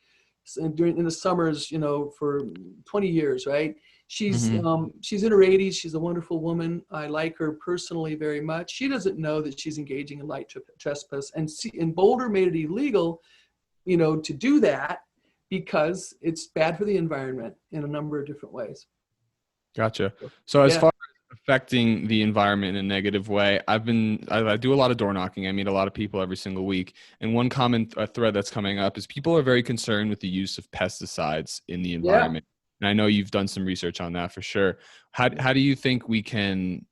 in the summers, for 20 years, right? She's in her 80s. She's a wonderful woman. I like her personally very much. She doesn't know that she's engaging in light trespass. And Boulder made it illegal, to do that because it's bad for the environment in a number of different ways. Gotcha. So as far as affecting the environment in a negative way, I do a lot of door knocking. I meet a lot of people every single week. And one common thread that's coming up is people are very concerned with the use of pesticides in the environment. And I know you've done some research on that for sure. How do you think we can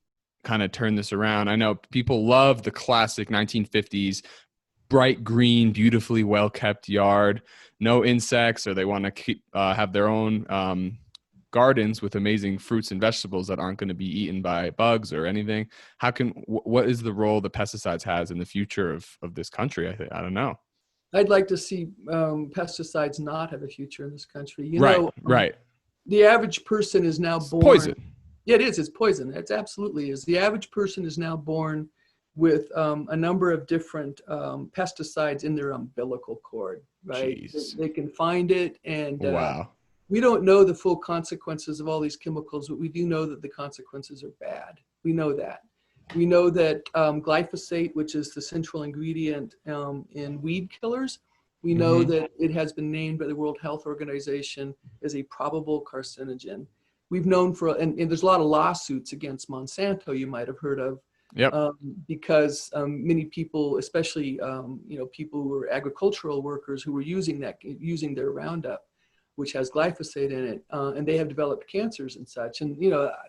kind of turn this around? I know people love the classic 1950s, bright green, beautifully well-kept yard, no insects, or they want to keep have their own gardens with amazing fruits and vegetables that aren't going to be eaten by bugs or anything. What is the role that pesticides has in the future of this country? I don't know. I'd like to see pesticides not have a future in this country. Right. The average person is now born. Poison. Yeah, it is. It's poison. It absolutely is. The average person is now born with a number of different pesticides in their umbilical cord, right? Jeez. They can find it, and wow. we don't know the full consequences of all these chemicals, but we do know that the consequences are bad. We know that. We know that glyphosate, which is the central ingredient in weed killers, we know that it has been named by the World Health Organization as a probable carcinogen. We've known and there's a lot of lawsuits against Monsanto you might have heard of. Yep. Because many people, especially people who are agricultural workers who were using their Roundup, which has glyphosate in it, and they have developed cancers and such. And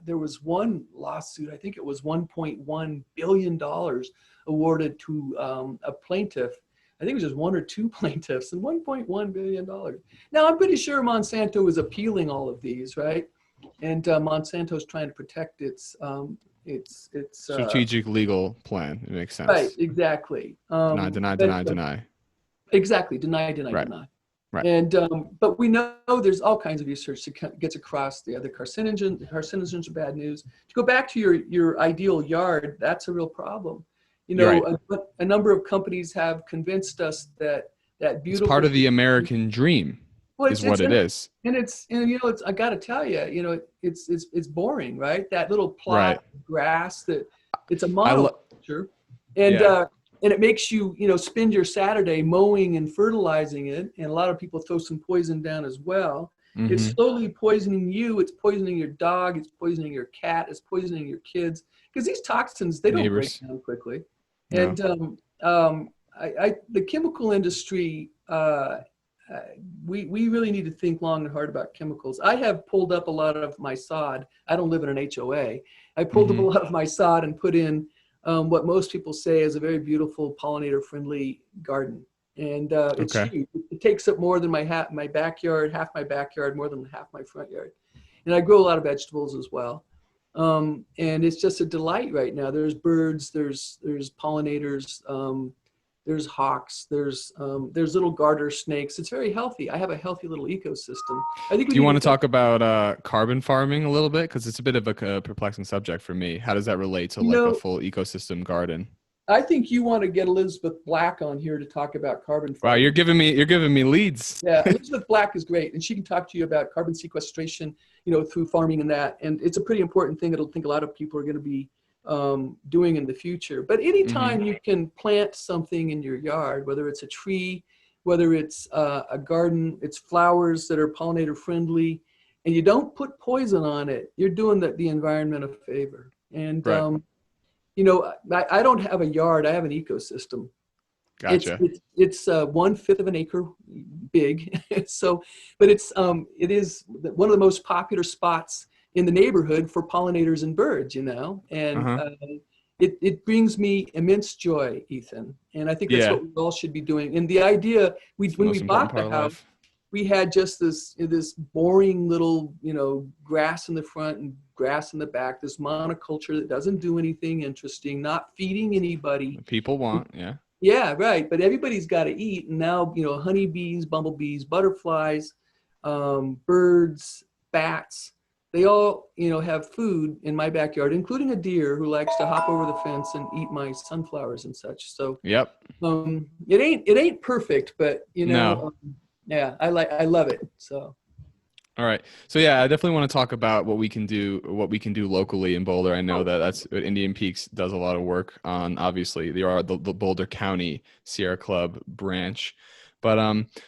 there was one lawsuit, I think it was $1.1 billion awarded to a plaintiff. I think it was just one or two plaintiffs, and $1.1 billion. Now I'm pretty sure Monsanto is appealing all of these, right? And Monsanto's trying to protect its strategic legal plan. It makes sense. Right, exactly. Deny. Exactly, deny. Right. And but we know there's all kinds of research that gets across the other carcinogens are bad news. To go back to your ideal yard, that's a real problem. A number of companies have convinced us that beautiful. It's part of the American dream. Is what it is. And I got to tell you, it's boring, right? That little plot of grass it's a monoculture, and it makes you, spend your Saturday mowing and fertilizing it. And a lot of people throw some poison down as well. Mm-hmm. It's slowly poisoning you. It's poisoning your dog. It's poisoning your cat. It's poisoning your kids. Because these toxins, they don't break down quickly. No. And the chemical industry, we really need to think long and hard about chemicals. I have pulled up a lot of my sod. I don't live in an HOA. I pulled up a lot of my sod and put in what most people say is a very beautiful pollinator-friendly garden. And it's huge. It takes up more than half my backyard, more than half my front yard. And I grow a lot of vegetables as well. And it's just a delight right now. There's birds, there's pollinators, there's hawks, there's little garter snakes. It's very healthy. I have a healthy little ecosystem. I think. Do you want to talk about carbon farming a little bit? Because it's a bit of a perplexing subject for me. How does that relate to a full ecosystem garden? I think you want to get Elizabeth Black on here to talk about carbon farming. Wow, you're giving me leads. Yeah, Elizabeth Black is great, and she can talk to you about carbon sequestration, through farming and that. And it's a pretty important thing that I think a lot of people are going to be doing in the future. But anytime you can plant something in your yard, whether it's a tree, whether it's a garden, it's flowers that are pollinator friendly, and you don't put poison on it, you're doing the environment a favor. And I don't have a yard, I have an ecosystem. Gotcha. It's 1/5 of an acre big. So, but it is one of the most popular spots in the neighborhood for pollinators and birds, and it brings me immense joy, Ethan. And I think that's what we all should be doing. And the idea, when we bought the house, we had just this boring little, grass in the front and grass in the back, this monoculture that doesn't do anything interesting, not feeding anybody. People want, Yeah, right. But everybody's got to eat. And now, honeybees, bumblebees, butterflies, birds, bats, they all, have food in my backyard, including a deer who likes to hop over the fence and eat my sunflowers and such. So, it ain't perfect, but I love it. So. All right. So I definitely want to talk about what we can do locally in Boulder. I know that's what Indian Peaks does a lot of work on. Obviously, they are the Boulder County Sierra Club branch. But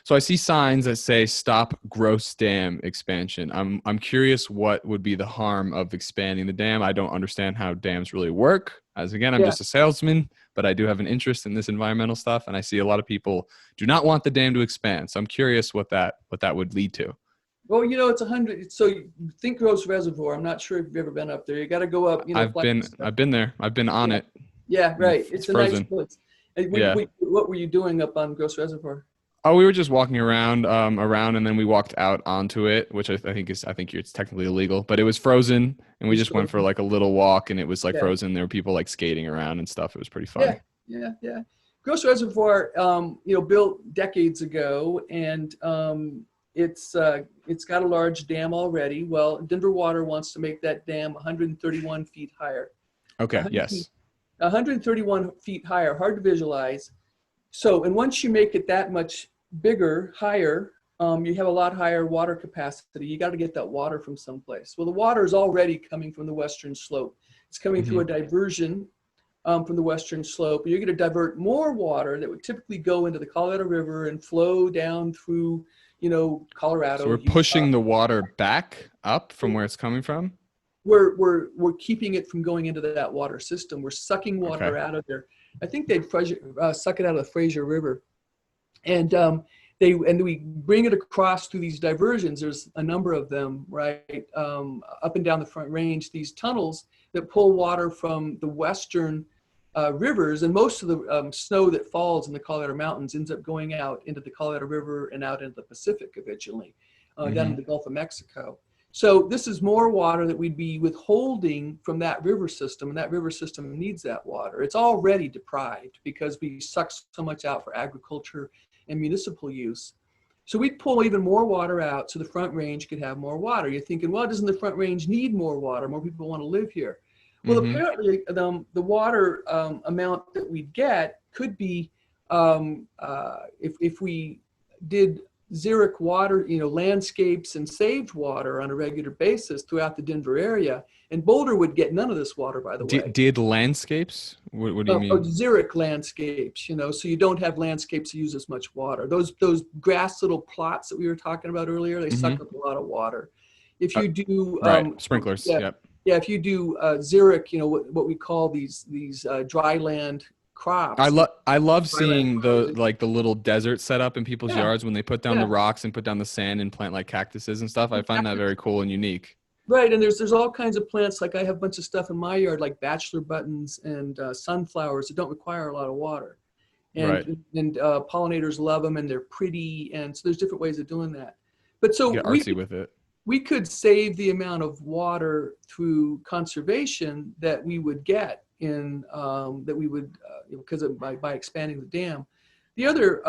so I see signs that say stop gross dam expansion. I'm curious what would be the harm of expanding the dam. I don't understand how dams really work. As again, I'm just a salesman, but I do have an interest in this environmental stuff, and I see a lot of people do not want the dam to expand. So I'm curious what that would lead to. Well, it's 100. So you think Gross Reservoir. I'm not sure if you've ever been up there. You got to go up. I've been there. I've been on it. Yeah, right. It's frozen. A nice place. What were you doing up on Gross Reservoir? Oh, we were just walking around, and then we walked out onto it, which I think it's technically illegal, but it was frozen, and we just went for like a little walk, and it was frozen. There were people like skating around and stuff. It was pretty fun. Yeah. Gross Reservoir, built decades ago, and it's got a large dam already. Well, Denver Water wants to make that dam 131 feet higher. Okay. Yes. 131 feet higher, hard to visualize. So, and once you make it that much bigger, higher, you have a lot higher water capacity. You got to get that water from someplace. Well, the water is already coming from the western slope. It's coming through a diversion from the western slope. You're going to divert more water that would typically go into the Colorado River and flow down through, Colorado. So we're pushing the water back up from where it's coming from? We're keeping it from going into that water system. We're sucking water out of there. I think they'd suck it out of the Fraser River. And we bring it across through these diversions. There's a number of them, right, up and down the Front Range, these tunnels that pull water from the western rivers, and most of the snow that falls in the Colorado Mountains ends up going out into the Colorado River and out into the Pacific eventually, down in the Gulf of Mexico. So this is more water that we'd be withholding from that river system, and that river system needs that water. It's already deprived because we suck so much out for agriculture and municipal use. So we'd pull even more water out so the Front Range could have more water. You're thinking, well, doesn't the Front Range need more water? More people want to live here. Well, apparently the water amount that we'd get could be, if we did xeric water, landscapes and saved water on a regular basis throughout the Denver area. And Boulder would get none of this water, by the way. Did landscapes? What do you mean? Xeric landscapes, so you don't have landscapes that use as much water. Those grass little plots that we were talking about earlier, they suck up a lot of water. If you do sprinklers, yeah, if you do xeric, what we call these dry land crops. I love seeing the little desert setup in people's yards when they put down the rocks and put down the sand and plant like cactuses and stuff. I find that very cool and unique. Right, and there's all kinds of plants. Like I have a bunch of stuff in my yard, like bachelor buttons and sunflowers that don't require a lot of water. And pollinators love them, and they're pretty. And so there's different ways of doing that. But so get artsy with it. We could save the amount of water through conservation that we would get in because by expanding the dam. The other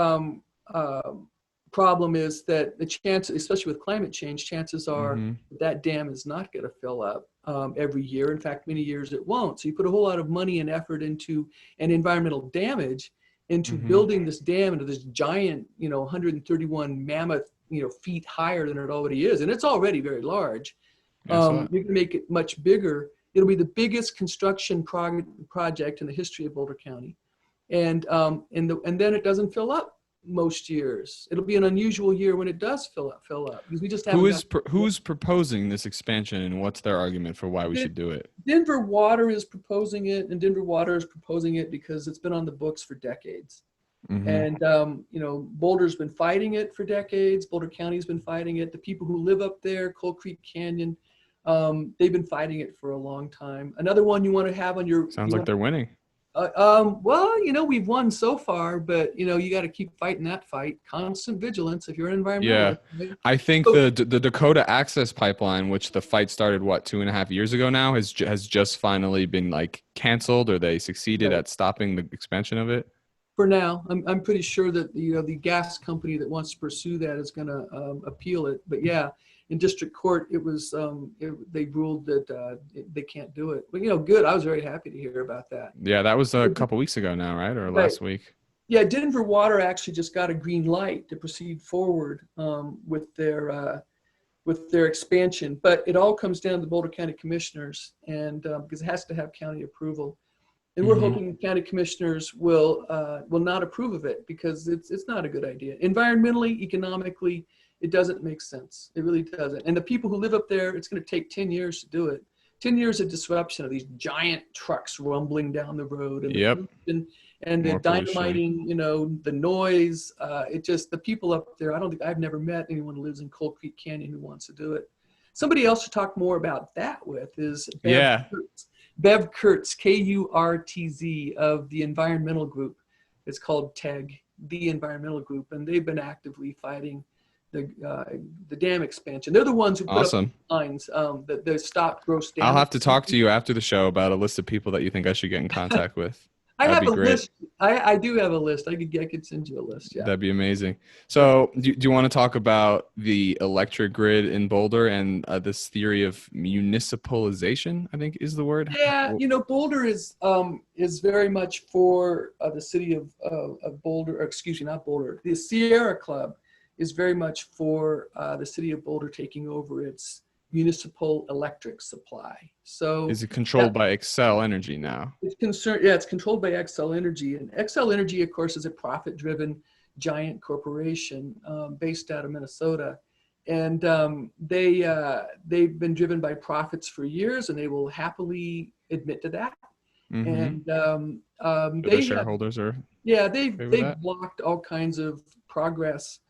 problem is that the chance, especially with climate change, chances are that dam is not going to fill up every year. In fact, many years it won't. So you put a whole lot of money and effort into and environmental damage into building this dam into this giant, 131 mammoth, feet higher than it already is. And it's already very large. You can make it much bigger. It'll be the biggest construction project in the history of Boulder County. And then it doesn't fill up most years. It'll be an unusual year when it does fill up because we just haven't. Who's proposing this expansion, and what's their argument for why we should do it? Denver Water is proposing it, and Denver Water is proposing it because it's been on the books for decades. And Boulder's been fighting it for decades. Boulder County's been fighting it. The people who live up there, Coal Creek Canyon, they've been fighting it for a long time. Another one you want to have on your sounds like they're winning. Well, we've won so far, but you got to keep fighting that fight. Constant vigilance if you're an environmentalist. Yeah, I think the Dakota Access Pipeline, which the fight started 2.5 years ago now, has just finally been canceled, or they succeeded at stopping the expansion of it. For now, I'm pretty sure that the gas company that wants to pursue that is going to appeal it. But yeah, in district court, it was they ruled that they can't do it. But good. I was very happy to hear about that. Yeah, that was a couple weeks ago now, right, or last week? Yeah, Denver Water actually just got a green light to proceed forward with their expansion. But it all comes down to the Boulder County Commissioners, and because it has to have county approval. And we're hoping the county commissioners will not approve of it because it's not a good idea. Environmentally, economically, it doesn't make sense. It really doesn't. And the people who live up there, it's going to take 10 years to do it. 10 years of disruption of these giant trucks rumbling down the road and the dynamiting, the noise. The people up there, I've never met anyone who lives in Coal Creek Canyon who wants to do it. Somebody else to talk more about that with is Bev Kurtz, Kurtz of the Environmental Group. It's called TEG, the Environmental Group, and they've been actively fighting the dam expansion. They're the ones who put up signs that they stopped gross damage. I'll have to talk to you after the show about a list of people that you think I should get in contact with. I have a list. I do have a list. I could send you a list. Yeah, that'd be amazing. So, do you want to talk about the electric grid in Boulder and this theory of municipalization? I think is the word. Yeah, Boulder is very much for the city of Boulder. Or excuse me, not Boulder. The Sierra Club is very much for the city of Boulder taking over its municipal electric supply. So Is it controlled by Excel Energy now? it's controlled by Xcel Energy, and Xcel Energy, of course, is a profit-driven giant corporation based out of Minnesota, and they've been driven by profits for years, and they will happily admit to that. And The shareholders are they've blocked all kinds of progress.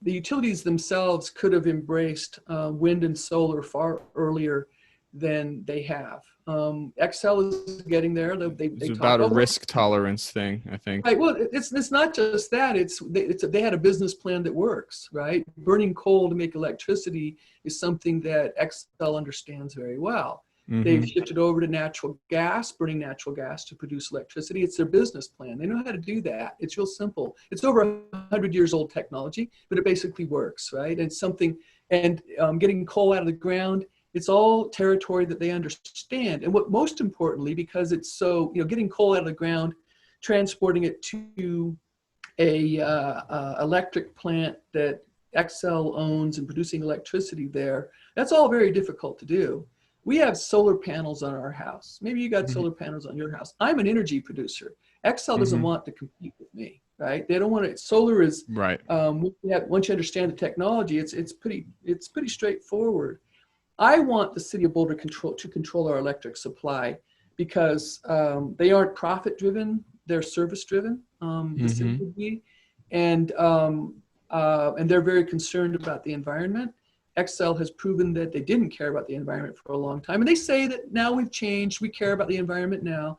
The utilities themselves could have embraced wind and solar far earlier than they have. Xcel is getting there. It's about a risk tolerance thing, I think. Right. Well, it's not just that. They had a business plan that works, right? Burning coal to make electricity is something that Xcel understands very well. They've shifted over to natural gas, burning natural gas to produce electricity. It's their business plan. They know how to do that. It's real simple. It's over 100 years old technology, but it basically works, right? And getting coal out of the ground, it's all territory that they understand. And what most importantly, because it's so, getting coal out of the ground, transporting it to a electric plant that Xcel owns and producing electricity there, that's all very difficult to do. We have solar panels on our house. Maybe you got solar panels on your house. I'm an energy producer. Xcel doesn't want to compete with me, right? They don't want to. Solar is right. Once you understand the technology, it's pretty straightforward. I want the city of Boulder to control our electric supply because they aren't profit driven; they're service driven. The city would be, and they're very concerned about the environment. Xcel has proven that they didn't care about the environment for a long time. And they say that now we've changed, we care about the environment now.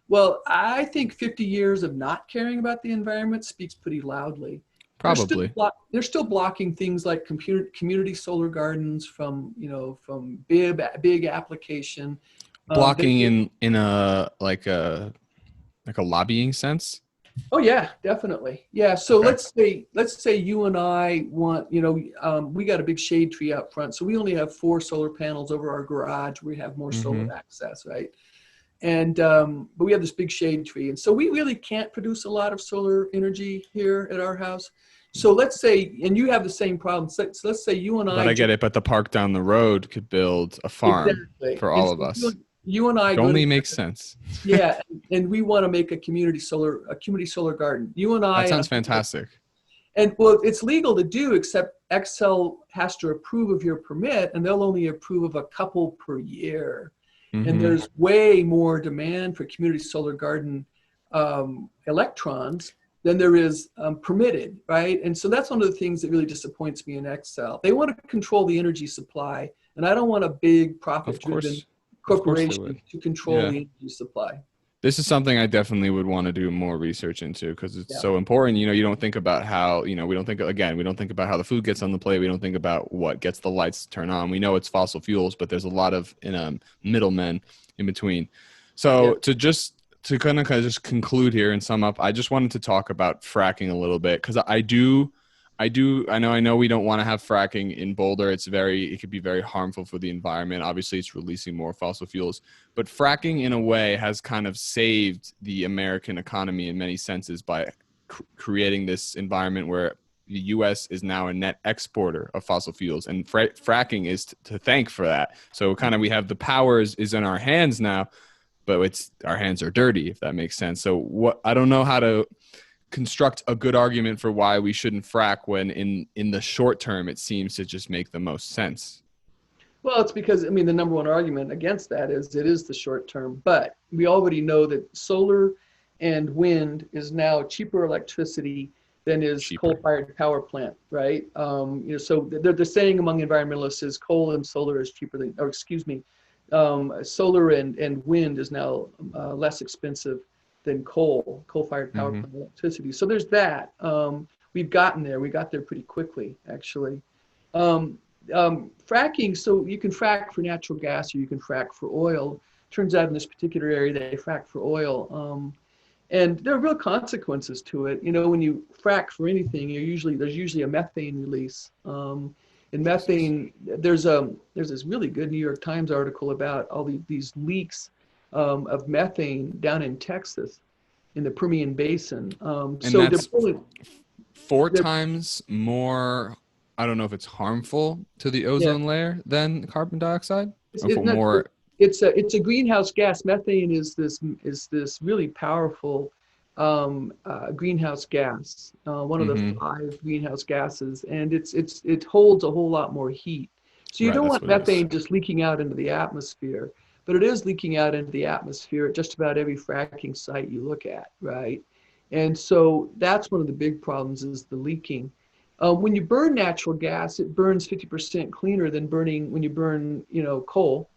Well, I think 50 years of not caring about the environment speaks pretty loudly. Probably. They're still blocking things like community solar gardens from big application. Blocking in a lobbying sense? Oh yeah, definitely. Yeah. So okay. let's say you and I want, we got a big shade tree out front. So we only have 4 solar panels over our garage. We have more solar access, right? And but we have this big shade tree, and so we really can't produce a lot of solar energy here at our house. So let's say, and you have the same problem. So let's say you and I. But I get it. But the park down the road could build a farm for all of us. You and I it only makes sense. Yeah, and we want to make a community solar garden. You and I. That sounds fantastic. And well, it's legal to do, except Xcel has to approve of your permit, and they'll only approve of a couple per year. And there's way more demand for community solar garden electrons than there is permitted, right? And so that's one of the things that really disappoints me in Xcel. They want to control the energy supply, and I don't want a big profit-driven corporation to control the energy supply. This is something I definitely would want to do more research into because it's so important. You don't think about how, we don't think about how the food gets on the plate. We don't think about what gets the lights to turn on. We know it's fossil fuels, but there's a lot of middlemen in between. So to kind of just conclude here and sum up, I just wanted to talk about fracking a little bit because I know we don't want to have fracking in Boulder. It could be very harmful for the environment. Obviously, it's releasing more fossil fuels. But fracking, in a way, has kind of saved the American economy in many senses by creating this environment where the U.S. is now a net exporter of fossil fuels. And fracking is to thank for that. So kind of we have the powers is in our hands now, but our hands are dirty, if that makes sense. So I don't know how to construct a good argument for why we shouldn't frack when in the short term it seems to just make the most sense. Well, it's because the number one argument against that is it is the short term, but we already know that solar and wind is now cheaper electricity than is coal-fired power plant, right? So the saying among environmentalists is coal and solar is cheaper than, solar and wind is now less expensive than coal-fired power plant electricity. So there's that. We've gotten there. We got there pretty quickly, actually. Fracking, so you can frack for natural gas or you can frack for oil. Turns out in this particular area, they frack for oil. And there are real consequences to it. When you frack for anything, there's usually a methane release. In methane, there's this really good New York Times article about all these leaks of methane down in Texas, in the Permian Basin. 4 They're, times more, I don't know if it's harmful to the yeah, ozone layer than carbon dioxide, it's, or it, for no, more. it's a greenhouse gas. Methane is this really powerful greenhouse gas, one of the Hmm. 5 greenhouse gases, and it holds a whole lot more heat. So you Right, don't that's want what it is. methane just leaking out into the atmosphere, but it is leaking out into the atmosphere at just about every fracking site you look at, right? And so that's one of the big problems is the leaking. When you burn natural gas, it burns 50% cleaner than burning when you burn, coal,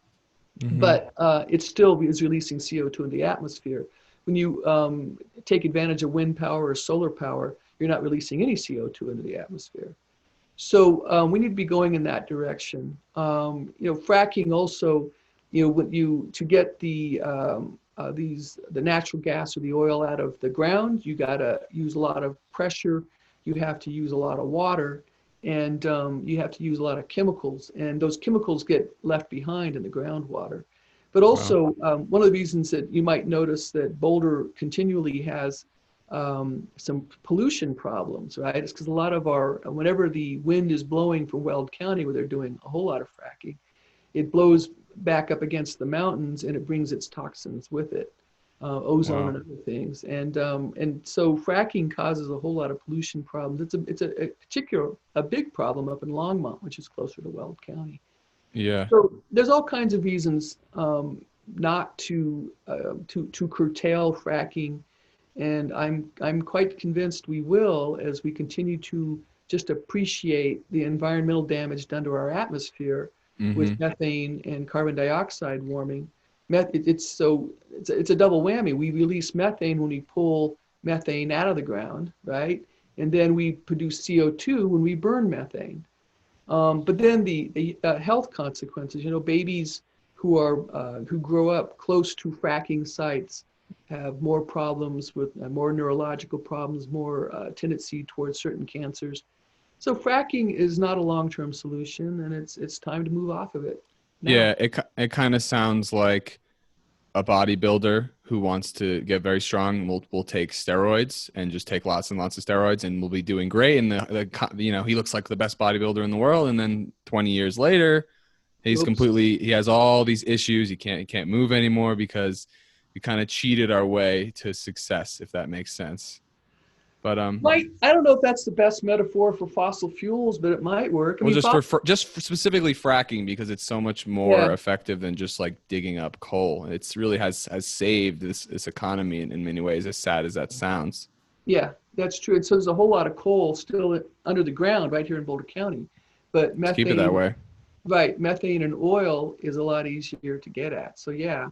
Hmm. but it still is releasing CO2 into the atmosphere. When you take advantage of wind power or solar power, you're not releasing any CO2 into the atmosphere. So we need to be going in that direction. Fracking also, when you to get the natural gas or the oil out of the ground, you got to use a lot of pressure. You have to use a lot of water, and you have to use a lot of chemicals. And those chemicals get left behind in the groundwater. But Wow. also, one of the reasons that you might notice that Boulder continually has some pollution problems, right? It's because a lot of whenever the wind is blowing from Weld County, where they're doing a whole lot of fracking, it blows back up against the mountains and it brings its toxins with it, ozone Wow. and other things. And so fracking causes a whole lot of pollution problems. It's a big problem up in Longmont, which is closer to Weld County. Yeah. So there's all kinds of reasons not to curtail fracking, and I'm quite convinced we will as we continue to just appreciate the environmental damage done to our atmosphere with Hmm. methane and carbon dioxide warming. It's a double whammy. We release methane when we pull methane out of the ground, right? And then we produce CO2 when we burn methane. But then the health consequences, babies who grow up close to fracking sites have more problems with more neurological problems, more tendency towards certain cancers. So fracking is not a long-term solution, and it's time to move off of it now. Yeah, it kind of sounds like a bodybuilder who wants to get very strong will take steroids and just take lots and lots of steroids and will be doing great. And he looks like the best bodybuilder in the world. And then 20 years later, Oops. he has all these issues. He can't move anymore because we kind of cheated our way to success, if that makes sense. But I don't know if that's the best metaphor for fossil fuels, but it might work. I well, mean, just for specifically fracking, because it's so much more yeah, effective than just like digging up coal. It's really has saved this economy in many ways, as sad as that sounds. yeah, that's true. And so there's a whole lot of coal still under the ground right here in Boulder County, but Let's keep it that methane. way. Right, methane and oil is a lot easier to get at. So yeah,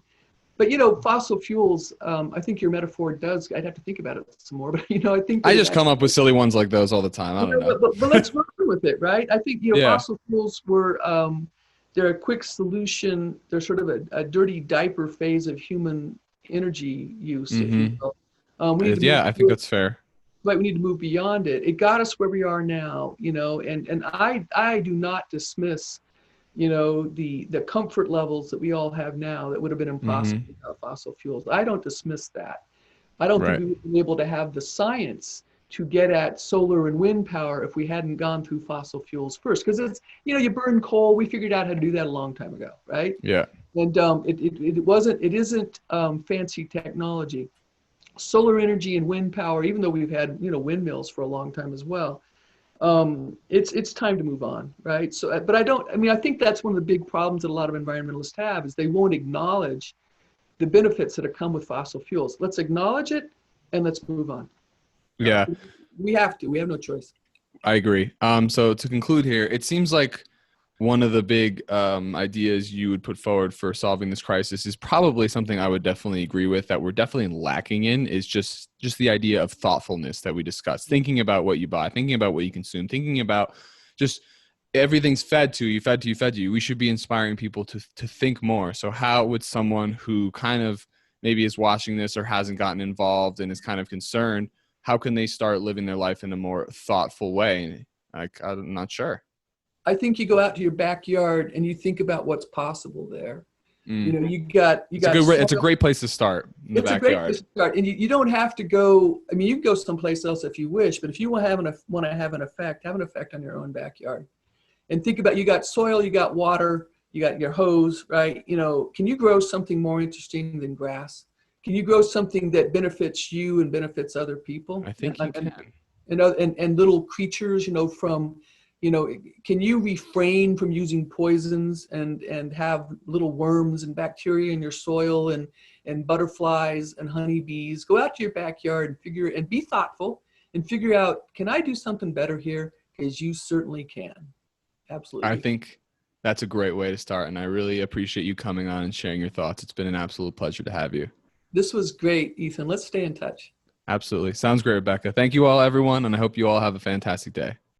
but fossil fuels. I think your metaphor does. I'd have to think about it some more. But I think I that it just come up with actually. silly ones like those all the time. I don't know. But let's run with it, right? I think Yeah. fossil fuels were. They're a quick solution. They're sort of a dirty diaper phase of human energy use, if you Mm-hmm. will. We need to move. Yeah, I think that's fair. Right, we need to move beyond it. It got us where we are now, and I do not dismiss the comfort levels that we all have now that would have been impossible Mm-hmm. without fossil fuels. I don't dismiss that. I don't think Right. we would have been able to have the science to get at solar and wind power if we hadn't gone through fossil fuels first. Because you burn coal. We figured out how to do that a long time ago, right? Yeah. And it isn't fancy technology. Solar energy and wind power, even though we've had windmills for a long time as well, it's time to move on, right? So, but I think that's one of the big problems that a lot of environmentalists have is they won't acknowledge the benefits that have come with fossil fuels. Let's acknowledge it and let's move on. Yeah. We have to. We have no choice. I agree. So to conclude here, it seems like one of the big ideas you would put forward for solving this crisis is probably something I would definitely agree with, that we're definitely lacking in, is just the idea of thoughtfulness that we discussed, thinking about what you buy, thinking about what you consume, thinking about just everything's fed to you. We should be inspiring people to think more. So how would someone who kind of maybe is watching this or hasn't gotten involved and is kind of concerned, how can they start living their life in a more thoughtful way? I'm not sure. I think you go out to your backyard and you think about what's possible there. You Mm. know, you It's a got good. It's a soil. great place to start in the It's a great place backyard. to start, and you don't have to go. I mean, you can go someplace else if you wish, but if you want to have an effect on your own backyard. And think about, you got soil, you got water, you got your hose, right? You know, can you grow something more interesting than grass? Can you grow something that benefits you and benefits other people? I think you can. And little creatures, you know, from, you know, can you refrain from using poisons and have little worms and bacteria in your soil and butterflies and honeybees? Go out to your backyard and be thoughtful and figure out, can I do something better here? Because you certainly can. I Absolutely. think that's a great way to start, and I really appreciate you coming on and sharing your thoughts. It's been an absolute pleasure to have you. This was great, Ethan. Let's stay in touch. Absolutely. Sounds great, Rebecca. Thank you all, everyone, and I hope you all have a fantastic day.